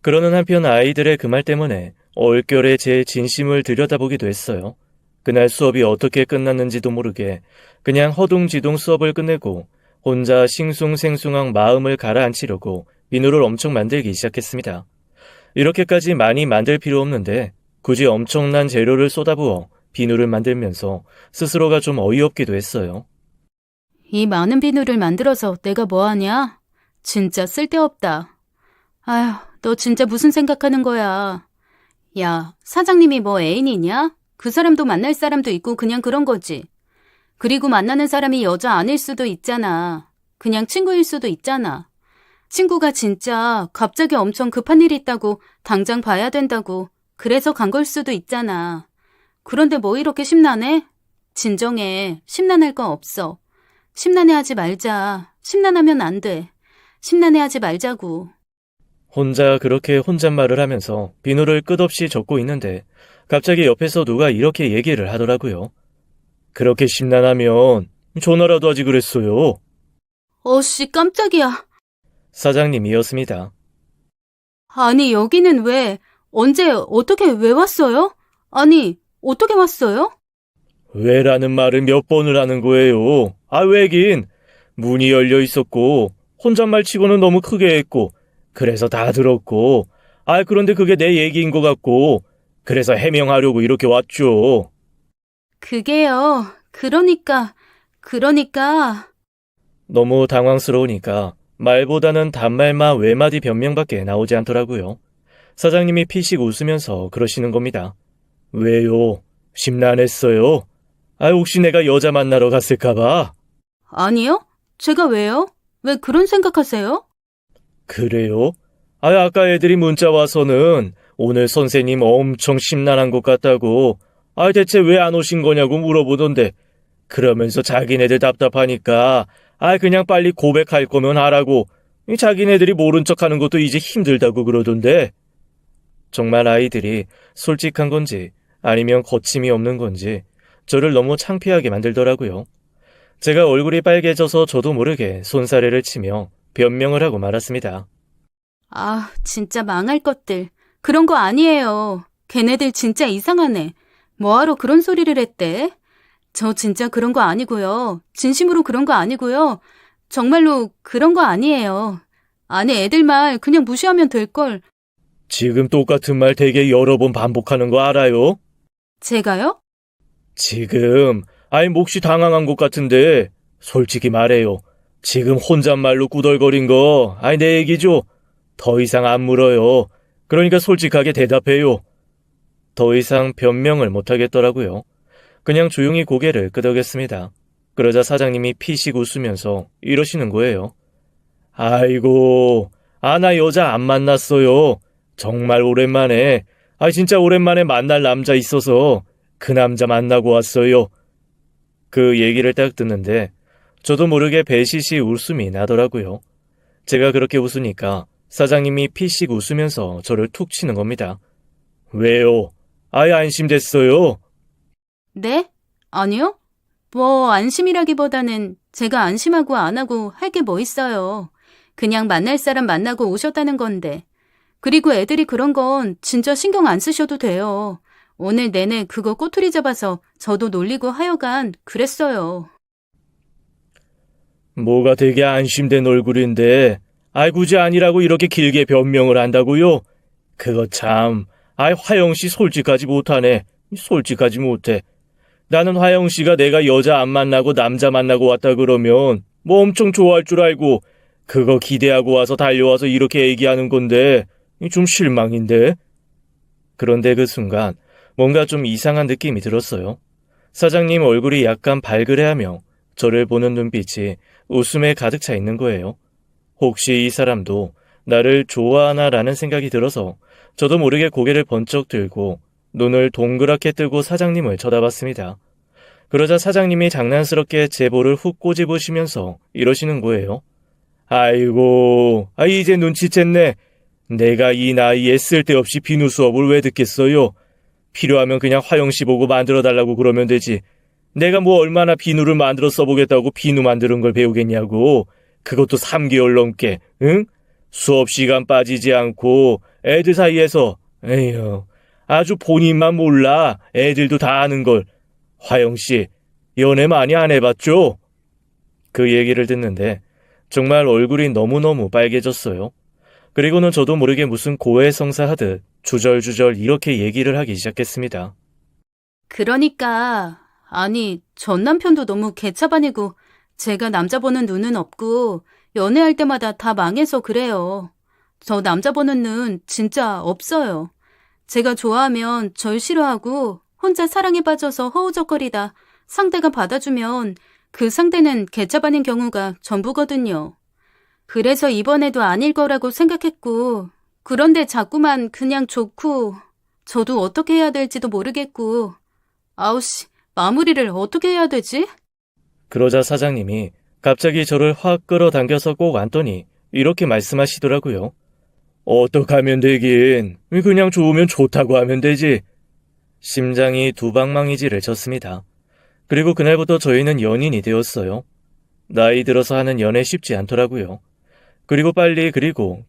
[SPEAKER 1] 그러는 한편 아이들의 그 말 때문에 얼결에 제 진심을 들여다보기도 했어요. 그날 수업이 어떻게 끝났는지도 모르게 그냥 허둥지둥 수업을 끝내고 혼자 싱숭생숭한 마음을 가라앉히려고 비누를 엄청 만들기 시작했습니다. 이렇게까지 많이 만들 필요 없는데 굳이 엄청난 재료를 쏟아부어 비누를 만들면서 스스로가 좀 어이없기도 했어요.
[SPEAKER 2] 이 많은 비누를 만들어서 내가 뭐하냐? 진짜 쓸데없다. 아휴, 너 진짜 무슨 생각하는 거야? 야, 사장님이 뭐 애인이냐? 그 사람도 만날 사람도 있고 그냥 그런 거지. 그리고 만나는 사람이 여자 아닐 수도 있잖아. 그냥 친구일 수도 있잖아. 친구가 진짜 갑자기 엄청 급한 일이 있다고 당장 봐야 된다고 그래서 간 걸 수도 있잖아. 그런데 뭐 이렇게 심란해? 진정해. 심란할 거 없어. 심란해하지 말자. 심란하면 안 돼. 심란해하지 말자고.
[SPEAKER 1] 혼자 그렇게 혼잣말을 하면서 비누를 끝없이 적고 있는데 갑자기 옆에서 누가 이렇게 얘기를 하더라고요. 그렇게 심란하면 전화라도 하지 그랬어요.
[SPEAKER 2] 어씨, 깜짝이야.
[SPEAKER 1] 사장님이었습니다.
[SPEAKER 2] 아니, 여기는 왜, 언제, 어떻게, 왜 왔어요? 아니, 어떻게 왔어요?
[SPEAKER 1] 왜라는 말을 몇 번을 하는 거예요. 아, 왜긴. 문이 열려 있었고 혼잣말 치고는 너무 크게 했고 그래서 다 들었고 그런데 그게 내 얘기인 것 같고 그래서 해명하려고 이렇게 왔죠.
[SPEAKER 2] 그게요. 그러니까.
[SPEAKER 1] 너무 당황스러우니까 말보다는 단말마 외마디 변명밖에 나오지 않더라고요. 사장님이 피식 웃으면서 그러시는 겁니다. 왜요? 심란했어요? 혹시 내가 여자 만나러 갔을까봐?
[SPEAKER 2] 아니요? 제가 왜요? 왜 그런 생각하세요?
[SPEAKER 1] 그래요? 아까 애들이 문자 와서는 오늘 선생님 엄청 심란한 것 같다고 대체 왜 안 오신 거냐고 물어보던데 그러면서 자기네들 답답하니까 그냥 빨리 고백할 거면 하라고 자기네들이 모른 척하는 것도 이제 힘들다고 그러던데 정말 아이들이 솔직한 건지 아니면 거침이 없는 건지 저를 너무 창피하게 만들더라고요. 제가 얼굴이 빨개져서 저도 모르게 손사래를 치며 변명을 하고 말았습니다.
[SPEAKER 2] 아, 진짜 망할 것들. 그런 거 아니에요. 걔네들 진짜 이상하네. 뭐하러 그런 소리를 했대? 저 진짜 그런 거 아니고요. 진심으로 그런 거 아니고요. 정말로 그런 거 아니에요. 아니, 애들 말 그냥 무시하면 될걸.
[SPEAKER 1] 지금 똑같은 말 되게 여러 번 반복하는 거 알아요?
[SPEAKER 2] 제가요?
[SPEAKER 1] 지금 몹시 당황한 것 같은데 솔직히 말해요. 지금 혼잣말로 꾸덜거린 거 내 얘기죠. 더 이상 안 물어요. 그러니까 솔직하게 대답해요. 더 이상 변명을 못하겠더라고요. 그냥 조용히 고개를 끄덕였습니다. 그러자 사장님이 피식 웃으면서 이러시는 거예요. 아이고, 나 여자 안 만났어요. 정말 오랜만에. 진짜 오랜만에 만날 남자 있어서 그 남자 만나고 왔어요. 그 얘기를 딱 듣는데 저도 모르게 배시시 웃음이 나더라고요. 제가 그렇게 웃으니까 사장님이 피식 웃으면서 저를 툭 치는 겁니다. 왜요? 아예 안심됐어요?
[SPEAKER 2] 네? 아니요? 뭐 안심이라기보다는 제가 안심하고 안 하고 할 게 뭐 있어요. 그냥 만날 사람 만나고 오셨다는 건데. 그리고 애들이 그런 건 진짜 신경 안 쓰셔도 돼요. 오늘 내내 그거 꼬투리 잡아서 저도 놀리고 하여간 그랬어요.
[SPEAKER 1] 뭐가 되게 안심된 얼굴인데 굳이 아니라고 이렇게 길게 변명을 한다고요? 그거 참, 화영씨 솔직하지 못하네. 솔직하지 못해. 나는 화영씨가 내가 여자 안 만나고 남자 만나고 왔다 그러면 뭐 엄청 좋아할 줄 알고 그거 기대하고 와서 달려와서 이렇게 얘기하는 건데 좀 실망인데? 그런데 그 순간 뭔가 좀 이상한 느낌이 들었어요. 사장님 얼굴이 약간 발그레하며 저를 보는 눈빛이 웃음에 가득 차 있는 거예요. 혹시 이 사람도 나를 좋아하나라는 생각이 들어서 저도 모르게 고개를 번쩍 들고 눈을 동그랗게 뜨고 사장님을 쳐다봤습니다. 그러자 사장님이 장난스럽게 제 볼을 훅 꼬집으시면서 이러시는 거예요. 아이고, 이제 눈치챘네. 내가 이 나이에 쓸데없이 비누 수업을 왜 듣겠어요? 필요하면 그냥 화영씨 보고 만들어달라고 그러면 되지. 내가 뭐 얼마나 비누를 만들어 써보겠다고 비누 만드는 걸 배우겠냐고. 그것도 3개월 넘게, 응? 수업 시간 빠지지 않고 애들 사이에서, 에휴, 아주 본인만 몰라. 애들도 다 아는 걸. 화영씨, 연애 많이 안 해봤죠? 그 얘기를 듣는데 정말 얼굴이 너무너무 빨개졌어요. 그리고는 저도 모르게 무슨 고해성사하듯 주절주절 이렇게 얘기를 하기 시작했습니다.
[SPEAKER 2] 그러니까 아니 전 남편도 너무 개차반이고 제가 남자 보는 눈은 없고 연애할 때마다 다 망해서 그래요. 저 남자 보는 눈 진짜 없어요. 제가 좋아하면 절 싫어하고 혼자 사랑에 빠져서 허우적거리다 상대가 받아주면 그 상대는 개차반인 경우가 전부거든요. 그래서 이번에도 아닐 거라고 생각했고 그런데 자꾸만 그냥 좋고 저도 어떻게 해야 될지도 모르겠고 아우씨 마무리를 어떻게 해야 되지?
[SPEAKER 1] 그러자 사장님이 갑자기 저를 확 끌어당겨서 꼭 안더니 이렇게 말씀하시더라고요. 어떡하면 되긴. 그냥 좋으면 좋다고 하면 되지. 심장이 두방망이질을 쳤습니다. 그리고 그날부터 저희는 연인이 되었어요. 나이 들어서 하는 연애 쉽지 않더라고요. 그리고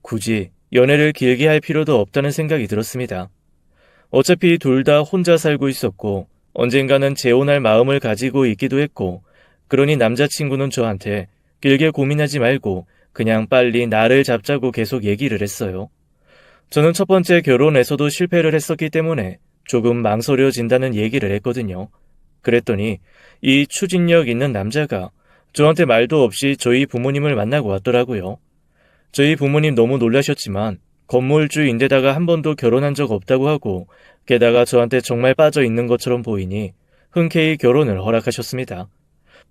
[SPEAKER 1] 굳이 연애를 길게 할 필요도 없다는 생각이 들었습니다. 어차피 둘 다 혼자 살고 있었고 언젠가는 재혼할 마음을 가지고 있기도 했고 그러니 남자친구는 저한테 길게 고민하지 말고 그냥 빨리 나를 잡자고 계속 얘기를 했어요. 저는 첫 번째 결혼에서도 실패를 했었기 때문에 조금 망설여진다는 얘기를 했거든요. 그랬더니 이 추진력 있는 남자가 저한테 말도 없이 저희 부모님을 만나고 왔더라고요. 저희 부모님 너무 놀라셨지만 건물주인데다가 한 번도 결혼한 적 없다고 하고 게다가 저한테 정말 빠져 있는 것처럼 보이니 흔쾌히 결혼을 허락하셨습니다.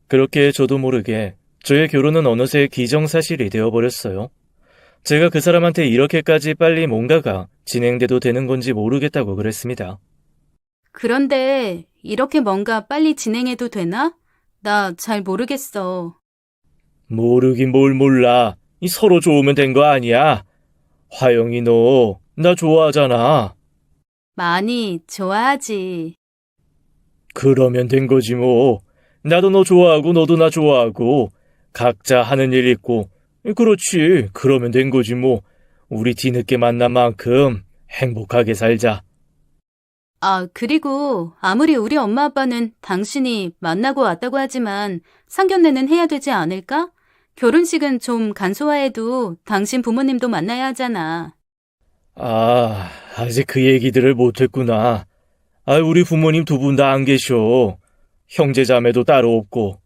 [SPEAKER 1] 그렇게 저도 모르게 저의 결혼은 어느새 기정사실이 되어버렸어요. 제가 그 사람한테 이렇게까지 빨리 뭔가가 진행돼도 되는 건지 모르겠다고 그랬습니다.
[SPEAKER 2] 그런데 이렇게 뭔가 빨리 진행해도 되나? 나 잘 모르겠어.
[SPEAKER 1] 모르긴 뭘 몰라. 서로 좋으면 된 거 아니야. 화영이 너 나 좋아하잖아.
[SPEAKER 2] 많이 좋아하지.
[SPEAKER 1] 그러면 된 거지 뭐. 나도 너 좋아하고 너도 나 좋아하고 각자 하는 일 있고 그렇지. 그러면 된 거지 뭐. 우리 뒤늦게 만난 만큼 행복하게 살자.
[SPEAKER 2] 아, 그리고 아무리 우리 엄마 아빠는 당신이 만나고 왔다고 하지만 상견례는 해야 되지 않을까? 결혼식은 좀 간소화해도 당신 부모님도 만나야 하잖아.
[SPEAKER 1] 아직 그 얘기들을 못했구나. 우리 부모님 두 분 다 안 계셔. 형제자매도 따로 없고.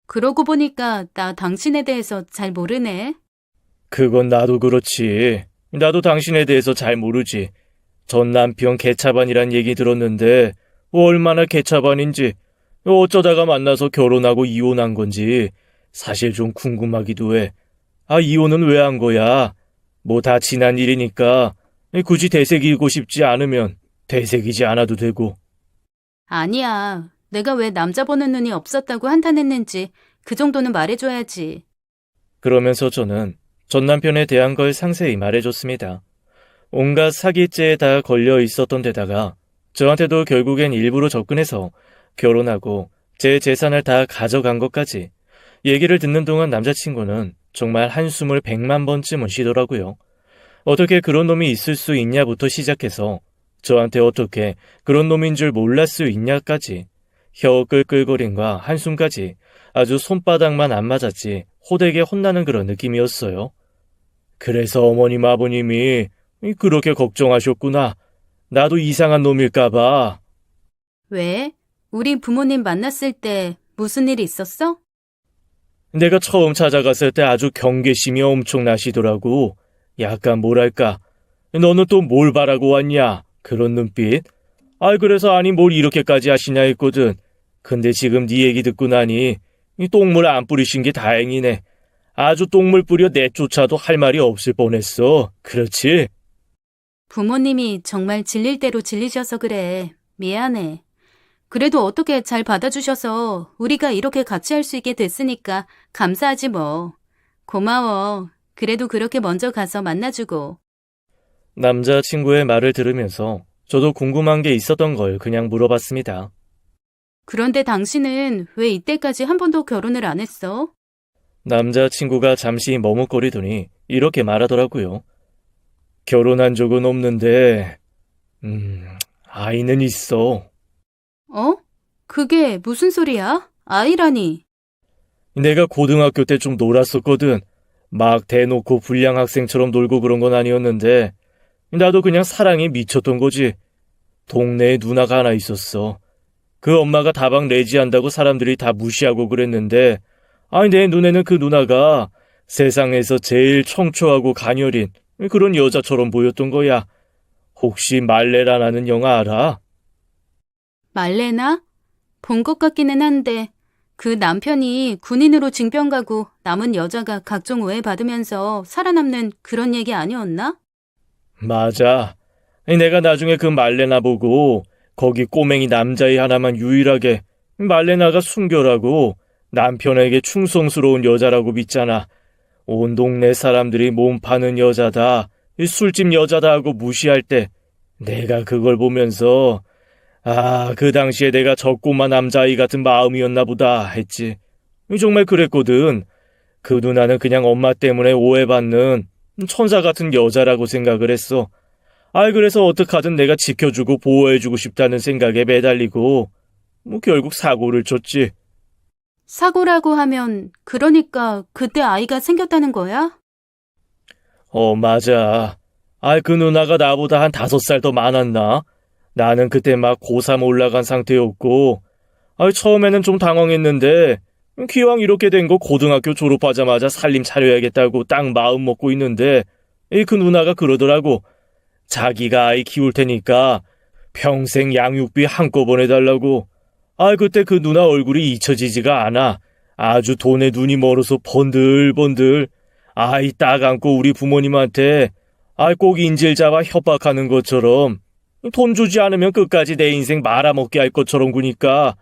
[SPEAKER 2] 그러고 보니까 나 당신에 대해서 잘 모르네.
[SPEAKER 1] 그건 나도 그렇지. 나도 당신에 대해서 잘 모르지. 전 남편 개차반이란 얘기 들었는데 얼마나 개차반인지 어쩌다가 만나서 결혼하고 이혼한 건지 사실 좀 궁금하기도 해. 이혼은 왜 한 거야? 뭐 다 지난 일이니까 굳이 되새기고 싶지 않으면 되새기지 않아도 되고.
[SPEAKER 2] 아니야. 내가 왜 남자 보는 눈이 없었다고 한탄했는지 그 정도는 말해줘야지.
[SPEAKER 1] 그러면서 저는 전 남편에 대한 걸 상세히 말해줬습니다. 온갖 사기죄에 다 걸려 있었던 데다가 저한테도 결국엔 일부러 접근해서 결혼하고 제 재산을 다 가져간 것까지 얘기를 듣는 동안 남자친구는 정말 한숨을 100만 번쯤은 쉬더라고요. 어떻게 그런 놈이 있을 수 있냐부터 시작해서 저한테 어떻게 그런 놈인 줄 몰랐을 수 있냐까지 혀 끌끌거림과 한숨까지 아주 손바닥만 안 맞았지 호되게 혼나는 그런 느낌이었어요. 그래서 어머님 아버님이 그렇게 걱정하셨구나. 나도 이상한 놈일까봐.
[SPEAKER 2] 왜? 우리 부모님 만났을 때 무슨 일이 있었어?
[SPEAKER 1] 내가 처음 찾아갔을 때 아주 경계심이 엄청나시더라고. 약간 뭐랄까. 너는 또 뭘 바라고 왔냐? 그런 눈빛. 그래서 아니 뭘 이렇게까지 하시냐 했거든. 근데 지금 네 얘기 듣고 나니 이 똥물 안 뿌리신 게 다행이네. 아주 똥물 뿌려 내쫓아도 할 말이 없을 뻔했어. 그렇지?
[SPEAKER 2] 부모님이 정말 질릴 대로 질리셔서 그래. 미안해. 그래도 어떻게 잘 받아주셔서 우리가 이렇게 같이 할 수 있게 됐으니까 감사하지 뭐. 고마워. 그래도 그렇게 먼저 가서 만나주고.
[SPEAKER 1] 남자친구의 말을 들으면서 저도 궁금한 게 있었던 걸 그냥 물어봤습니다.
[SPEAKER 2] 그런데 당신은 왜 이때까지 한 번도 결혼을 안 했어?
[SPEAKER 1] 남자친구가 잠시 머뭇거리더니 이렇게 말하더라고요. 결혼한 적은 없는데, 아이는 있어.
[SPEAKER 2] 어? 그게 무슨 소리야? 아이라니.
[SPEAKER 1] 내가 고등학교 때 좀 놀았었거든. 막 대놓고 불량 학생처럼 놀고 그런 건 아니었는데, 나도 그냥 사랑에 미쳤던 거지. 동네에 누나가 하나 있었어. 그 엄마가 다방 내지한다고 사람들이 다 무시하고 그랬는데, 내 눈에는 그 누나가 세상에서 제일 청초하고 가녀린 그런 여자처럼 보였던 거야. 혹시 말레라라는 영화 알아?
[SPEAKER 2] 말레나? 본 것 같기는 한데 그 남편이 군인으로 징병 가고 남은 여자가 각종 오해 받으면서 살아남는 그런 얘기 아니었나?
[SPEAKER 1] 맞아. 내가 나중에 그 말레나 보고 거기 꼬맹이 남자애 하나만 유일하게 말레나가 순결하고 남편에게 충성스러운 여자라고 믿잖아. 온 동네 사람들이 몸 파는 여자다, 술집 여자다 하고 무시할 때 내가 그걸 보면서 그 당시에 내가 저 꼬마 남자아이 같은 마음이었나 보다 했지. 정말 그랬거든. 그 누나는 그냥 엄마 때문에 오해받는 천사 같은 여자라고 생각을 했어. 그래서 어떡하든 내가 지켜주고 보호해주고 싶다는 생각에 매달리고 결국 사고를 쳤지.
[SPEAKER 2] 사고라고 하면 그러니까 그때 아이가 생겼다는 거야?
[SPEAKER 1] 맞아. 그 누나가 나보다 한 5살 더 많았나? 나는 그때 막 고3 올라간 상태였고, 처음에는 좀 당황했는데, 기왕 이렇게 된 거 고등학교 졸업하자마자 살림 차려야겠다고 딱 마음 먹고 있는데, 그 누나가 그러더라고. 자기가 아이 키울 테니까 평생 양육비 한꺼번에 달라고. 그때 그 누나 얼굴이 잊혀지지가 않아. 아주 돈에 눈이 멀어서 번들번들. 아이 딱 안고 우리 부모님한테 꼭 인질 잡아 협박하는 것처럼 돈 주지 않으면 끝까지 내 인생 말아먹게 할 것처럼 구니까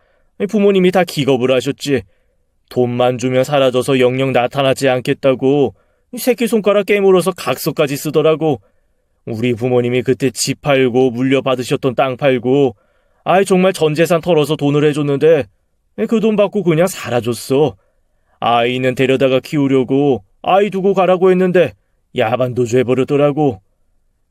[SPEAKER 1] 부모님이 다 기겁을 하셨지. 돈만 주면 사라져서 영영 나타나지 않겠다고 새끼손가락 깨물어서 각서까지 쓰더라고. 우리 부모님이 그때 집 팔고 물려받으셨던 땅 팔고 정말 전 재산 털어서 돈을 해줬는데 그 돈 받고 그냥 사라졌어. 아이는 데려다가 키우려고 아이 두고 가라고 했는데 야반도주 해버렸더라고.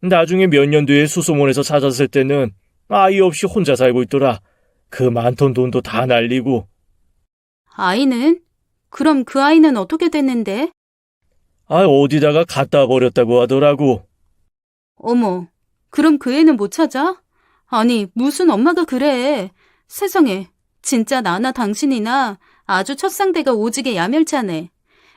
[SPEAKER 1] 나중에 몇 년 뒤에 수소문에서 찾았을 때는 아이 없이 혼자 살고 있더라. 그 많던 돈도 다 날리고.
[SPEAKER 2] 아이는? 그럼 그 아이는 어떻게 됐는데?
[SPEAKER 1] 어디다가 갖다 버렸다고 하더라고.
[SPEAKER 2] 어머, 그럼 그 애는 못 찾아? 아니, 무슨 엄마가 그래. 세상에, 진짜 나나 당신이나 아주 첫 상대가 오지게 야멸차네.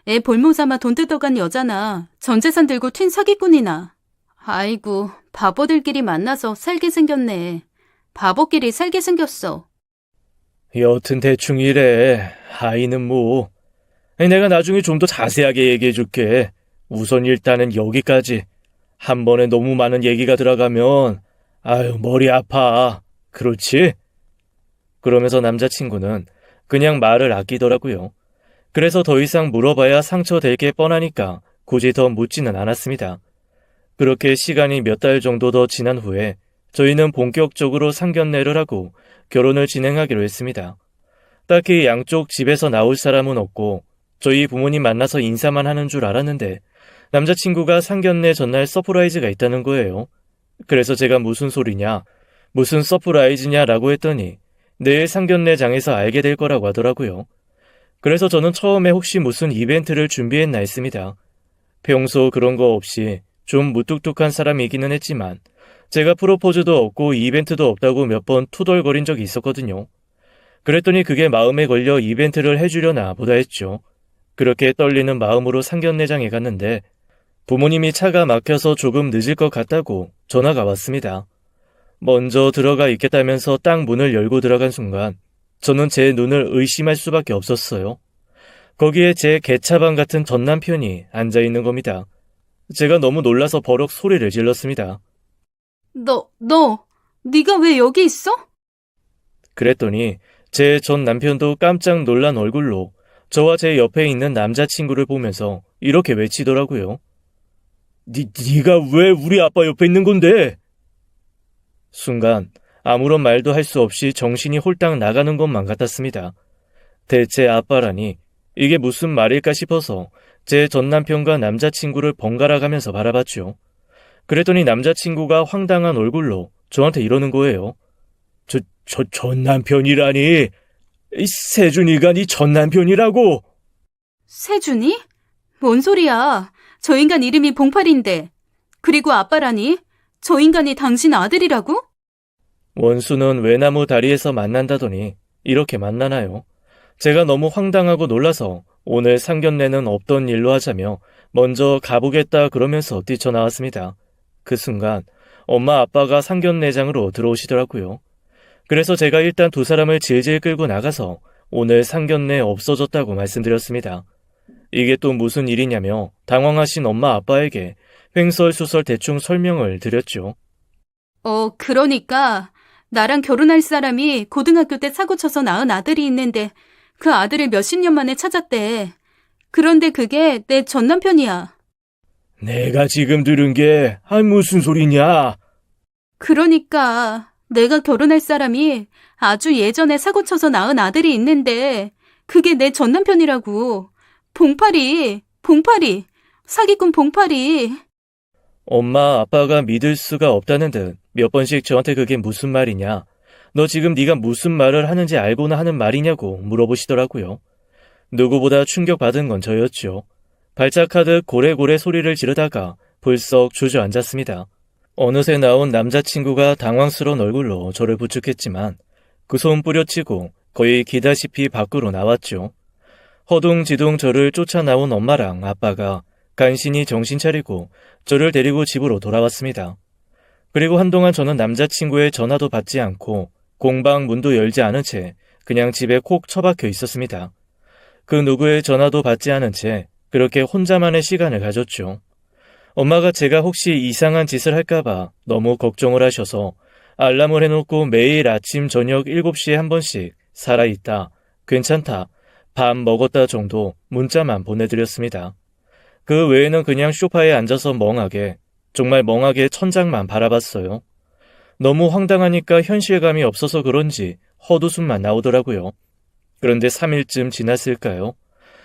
[SPEAKER 2] 애 볼모 삼아 돈 뜯어간 여자나 전 재산 들고 튄 사기꾼이나. 아이고, 바보들끼리 만나서 살게 생겼네. 바보끼리 살게 생겼어.
[SPEAKER 1] 여튼 대충 이래. 아이는 뭐. 내가 나중에 좀 더 자세하게 얘기해 줄게. 우선 일단은 여기까지. 한 번에 너무 많은 얘기가 들어가면 아유 머리 아파. 그렇지? 그러면서 남자친구는 그냥 말을 아끼더라고요. 그래서 더 이상 물어봐야 상처될 게 뻔하니까 굳이 더 묻지는 않았습니다. 그렇게 시간이 몇 달 정도 더 지난 후에 저희는 본격적으로 상견례를 하고 결혼을 진행하기로 했습니다. 딱히 양쪽 집에서 나올 사람은 없고 저희 부모님 만나서 인사만 하는 줄 알았는데 남자친구가 상견례 전날 서프라이즈가 있다는 거예요. 그래서 제가 무슨 소리냐, 무슨 서프라이즈냐라고 했더니 내일 상견례장에서 알게 될 거라고 하더라고요. 그래서 저는 처음에 혹시 무슨 이벤트를 준비했나 했습니다. 평소 그런 거 없이 좀 무뚝뚝한 사람이기는 했지만 제가 프로포즈도 없고 이벤트도 없다고 몇 번 투덜거린 적이 있었거든요. 그랬더니 그게 마음에 걸려 이벤트를 해주려나 보다 했죠. 그렇게 떨리는 마음으로 상견례장에 갔는데 부모님이 차가 막혀서 조금 늦을 것 같다고 전화가 왔습니다. 먼저 들어가 있겠다면서 딱 문을 열고 들어간 순간 저는 제 눈을 의심할 수밖에 없었어요. 거기에 제 개차반 같은 전 남편이 앉아있는 겁니다. 제가 너무 놀라서 버럭 소리를 질렀습니다.
[SPEAKER 2] 네가 왜 여기 있어?
[SPEAKER 1] 그랬더니 제 전 남편도 깜짝 놀란 얼굴로 저와 제 옆에 있는 남자친구를 보면서 이렇게 외치더라고요. 네가 왜 우리 아빠 옆에 있는 건데? 순간 아무런 말도 할 수 없이 정신이 홀딱 나가는 것만 같았습니다. 대체 아빠라니 이게 무슨 말일까 싶어서 제 전남편과 남자친구를 번갈아 가면서 바라봤죠. 그랬더니 남자친구가 황당한 얼굴로 저한테 이러는 거예요. 전남편이라니? 이 세준이가 네 전남편이라고?
[SPEAKER 2] 세준이? 뭔 소리야? 저 인간 이름이 봉팔인데. 그리고 아빠라니? 저 인간이 당신 아들이라고?
[SPEAKER 1] 원수는 외나무 다리에서 만난다더니 이렇게 만나나요? 제가 너무 황당하고 놀라서 오늘 상견례는 없던 일로 하자며 먼저 가보겠다 그러면서 뛰쳐나왔습니다. 그 순간 엄마 아빠가 상견례장으로 들어오시더라고요. 그래서 제가 일단 두 사람을 질질 끌고 나가서 오늘 상견례 없어졌다고 말씀드렸습니다. 이게 또 무슨 일이냐며 당황하신 엄마 아빠에게 횡설수설 대충 설명을 드렸죠.
[SPEAKER 2] 그러니까 나랑 결혼할 사람이 고등학교 때 사고 쳐서 낳은 아들이 있는데 그 아들을 몇십 년 만에 찾았대. 그런데 그게 내 전 남편이야.
[SPEAKER 1] 내가 지금 들은 게 무슨 소리냐?
[SPEAKER 2] 그러니까 내가 결혼할 사람이 아주 예전에 사고 쳐서 낳은 아들이 있는데 그게 내 전 남편이라고. 봉팔이, 사기꾼 봉팔이.
[SPEAKER 1] 엄마 아빠가 믿을 수가 없다는 듯 몇 번씩 저한테 그게 무슨 말이냐, 너 지금 네가 무슨 말을 하는지 알고나 하는 말이냐고 물어보시더라고요. 누구보다 충격받은 건 저였죠. 발작하듯 고래고래 소리를 지르다가 불썩 주저앉았습니다. 어느새 나온 남자친구가 당황스러운 얼굴로 저를 부축했지만 그 손 뿌려치고 거의 기다시피 밖으로 나왔죠. 허둥지둥 저를 쫓아 나온 엄마랑 아빠가 간신히 정신 차리고 저를 데리고 집으로 돌아왔습니다. 그리고 한동안 저는 남자친구의 전화도 받지 않고 공방 문도 열지 않은 채 그냥 집에 콕 처박혀 있었습니다. 그 누구의 전화도 받지 않은 채 그렇게 혼자만의 시간을 가졌죠. 엄마가 제가 혹시 이상한 짓을 할까봐 너무 걱정을 하셔서 알람을 해놓고 매일 아침 저녁 7시에 한 번씩 살아있다, 괜찮다, 밥 먹었다 정도 문자만 보내드렸습니다. 그 외에는 그냥 소파에 앉아서 멍하게, 정말 멍하게 천장만 바라봤어요. 너무 황당하니까 현실감이 없어서 그런지 헛웃음만 나오더라고요. 그런데 3일쯤 지났을까요?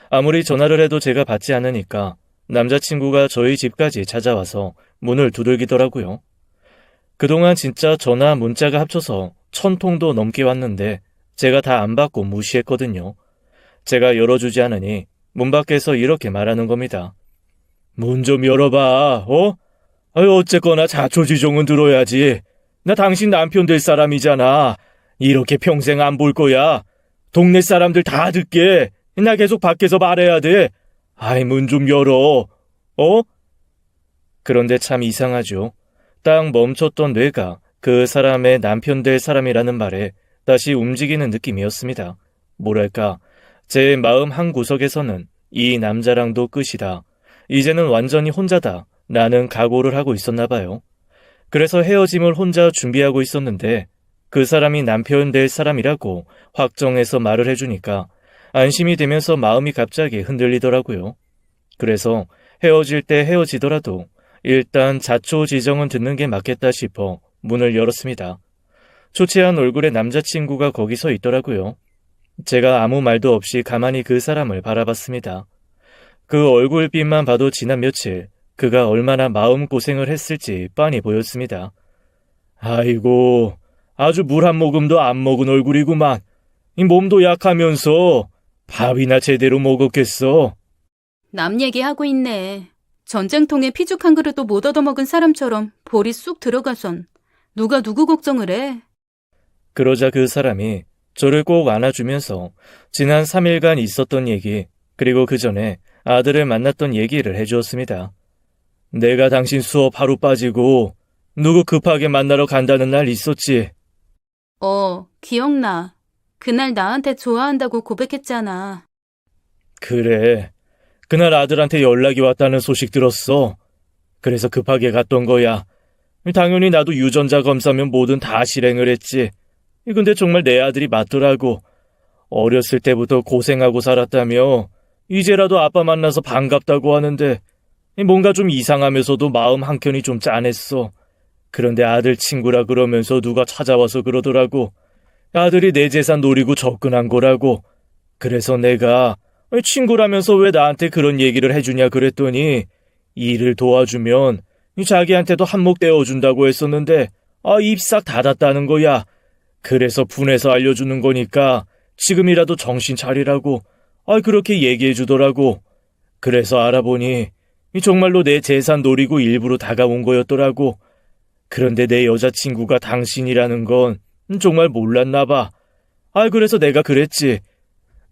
[SPEAKER 1] 아무리 전화를 해도 제가 받지 않으니까 남자친구가 저희 집까지 찾아와서 문을 두들기더라고요. 그동안 진짜 전화, 문자가 합쳐서 1000통도 넘게 왔는데 제가 다 안 받고 무시했거든요. 제가 열어주지 않으니 문 밖에서 이렇게 말하는 겁니다. 문 좀 열어봐, 어쨌거나 자초지종은 들어야지. 나 당신 남편 될 사람이잖아. 이렇게 평생 안 볼 거야. 동네 사람들 다 듣게. 나 계속 밖에서 말해야 돼. 문 좀 열어. 그런데 참 이상하죠. 딱 멈췄던 뇌가 그 사람의 남편 될 사람이라는 말에 다시 움직이는 느낌이었습니다. 뭐랄까, 제 마음 한 구석에서는 이 남자랑도 끝이다, 이제는 완전히 혼자다, 나는 각오를 하고 있었나 봐요. 그래서 헤어짐을 혼자 준비하고 있었는데 그 사람이 남편 될 사람이라고 확정해서 말을 해주니까 안심이 되면서 마음이 갑자기 흔들리더라고요. 그래서 헤어질 때 헤어지더라도 일단 자초지정은 듣는 게 맞겠다 싶어 문을 열었습니다. 초췌한 얼굴의 남자친구가 거기 서 있더라고요. 제가 아무 말도 없이 가만히 그 사람을 바라봤습니다. 그 얼굴빛만 봐도 지난 며칠 그가 얼마나 마음고생을 했을지 빤히 보였습니다. 아이고, 아주 물 한 모금도 안 먹은 얼굴이구만. 이 몸도 약하면서 밥이나 제대로 먹었겠어.
[SPEAKER 2] 남 얘기하고 있네. 전쟁통에 피죽 한 그릇도 못 얻어먹은 사람처럼 볼이 쑥 들어가선 누가 누구 걱정을 해?
[SPEAKER 1] 그러자 그 사람이 저를 꼭 안아주면서 지난 3일간 있었던 얘기, 그리고 그 전에 아들을 만났던 얘기를 해주었습니다. 내가 당신 수업 하루 빠지고 누구 급하게 만나러 간다는 날 있었지.
[SPEAKER 2] 기억나. 그날 나한테 좋아한다고 고백했잖아.
[SPEAKER 1] 그래. 그날 아들한테 연락이 왔다는 소식 들었어. 그래서 급하게 갔던 거야. 당연히 나도 유전자 검사면 뭐든 다 실행을 했지. 근데 정말 내 아들이 맞더라고. 어렸을 때부터 고생하고 살았다며 이제라도 아빠 만나서 반갑다고 하는데 뭔가 좀 이상하면서도 마음 한켠이 좀 짠했어. 그런데 아들 친구라 그러면서 누가 찾아와서 그러더라고. 아들이 내 재산 노리고 접근한 거라고. 그래서 내가 친구라면서 왜 나한테 그런 얘기를 해주냐 그랬더니 일을 도와주면 자기한테도 한몫 떼어준다고 했었는데 입 싹 닫았다는 거야. 그래서 분해서 알려주는 거니까 지금이라도 정신 차리라고 그렇게 얘기해 주더라고. 그래서 알아보니 정말로 내 재산 노리고 일부러 다가온 거였더라고. 그런데 내 여자친구가 당신이라는 건 정말 몰랐나 봐. 그래서 내가 그랬지.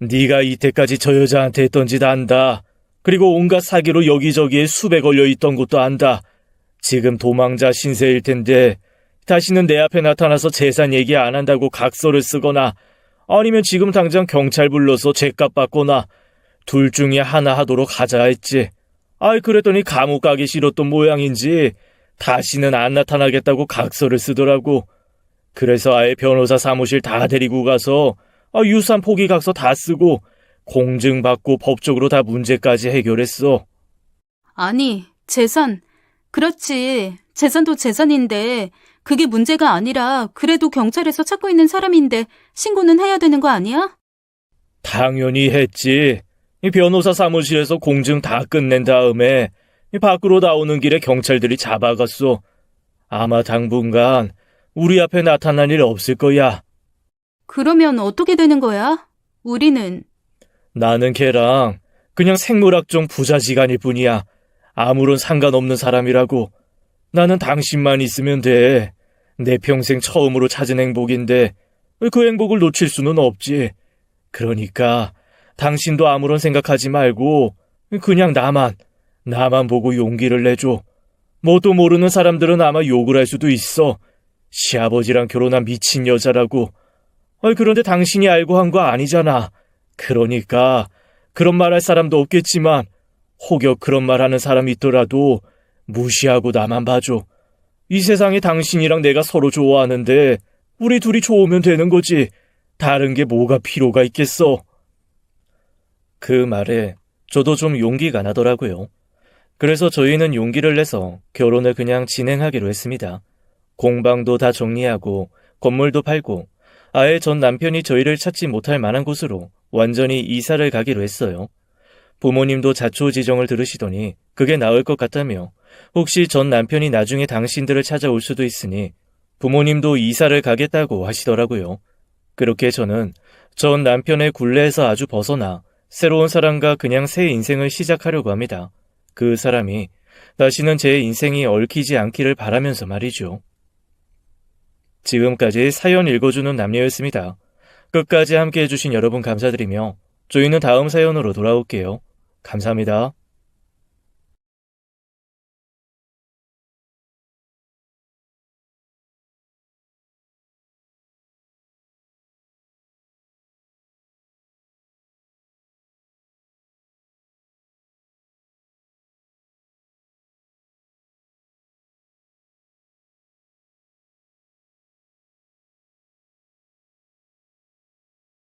[SPEAKER 1] 네가 이때까지 저 여자한테 했던 짓 안다. 그리고 온갖 사기로 여기저기에 수배 걸려 있던 것도 안다. 지금 도망자 신세일 텐데 다시는 내 앞에 나타나서 재산 얘기 안 한다고 각서를 쓰거나 아니면 지금 당장 경찰 불러서 죗값 받거나 둘 중에 하나 하도록 하자 했지. 그랬더니 감옥 가기 싫었던 모양인지 다시는 안 나타나겠다고 각서를 쓰더라고. 그래서 아예 변호사 사무실 다 데리고 가서 유산 포기 각서 다 쓰고 공증받고 법적으로 다 문제까지 해결했어.
[SPEAKER 2] 아니, 재산. 그렇지. 재산도 재산인데 그게 문제가 아니라 그래도 경찰에서 찾고 있는 사람인데 신고는 해야 되는 거 아니야?
[SPEAKER 1] 당연히 했지. 이 변호사 사무실에서 공증 다 끝낸 다음에 밖으로 나오는 길에 경찰들이 잡아갔어. 아마 당분간 우리 앞에 나타날 일 없을 거야.
[SPEAKER 2] 그러면 어떻게 되는 거야? 우리는.
[SPEAKER 1] 나는 걔랑 그냥 생물학종 부자지간일 뿐이야. 아무런 상관없는 사람이라고. 나는 당신만 있으면 돼. 내 평생 처음으로 찾은 행복인데 그 행복을 놓칠 수는 없지. 그러니까 당신도 아무런 생각하지 말고 그냥 나만 보고 용기를 내줘. 뭣도 모르는 사람들은 아마 욕을 할 수도 있어. 시아버지랑 결혼한 미친 여자라고. 그런데 당신이 알고 한 거 아니잖아. 그러니까 그런 말 할 사람도 없겠지만 혹여 그런 말 하는 사람이 있더라도 무시하고 나만 봐줘. 이 세상에 당신이랑 내가 서로 좋아하는데 우리 둘이 좋으면 되는 거지. 다른 게 뭐가 필요가 있겠어. 그 말에 저도 좀 용기가 나더라고요. 그래서 저희는 용기를 내서 결혼을 그냥 진행하기로 했습니다. 공방도 다 정리하고 건물도 팔고 아예 전 남편이 저희를 찾지 못할 만한 곳으로 완전히 이사를 가기로 했어요. 부모님도 자초지정을 들으시더니 그게 나을 것 같다며 혹시 전 남편이 나중에 당신들을 찾아올 수도 있으니 부모님도 이사를 가겠다고 하시더라고요. 그렇게 저는 전 남편의 굴레에서 아주 벗어나 새로운 사람과 그냥 새 인생을 시작하려고 합니다. 그 사람이 다시는 제 인생이 얽히지 않기를 바라면서 말이죠. 지금까지 사연 읽어주는 남녀였습니다. 끝까지 함께 해주신 여러분 감사드리며 저희는 다음 사연으로 돌아올게요. 감사합니다.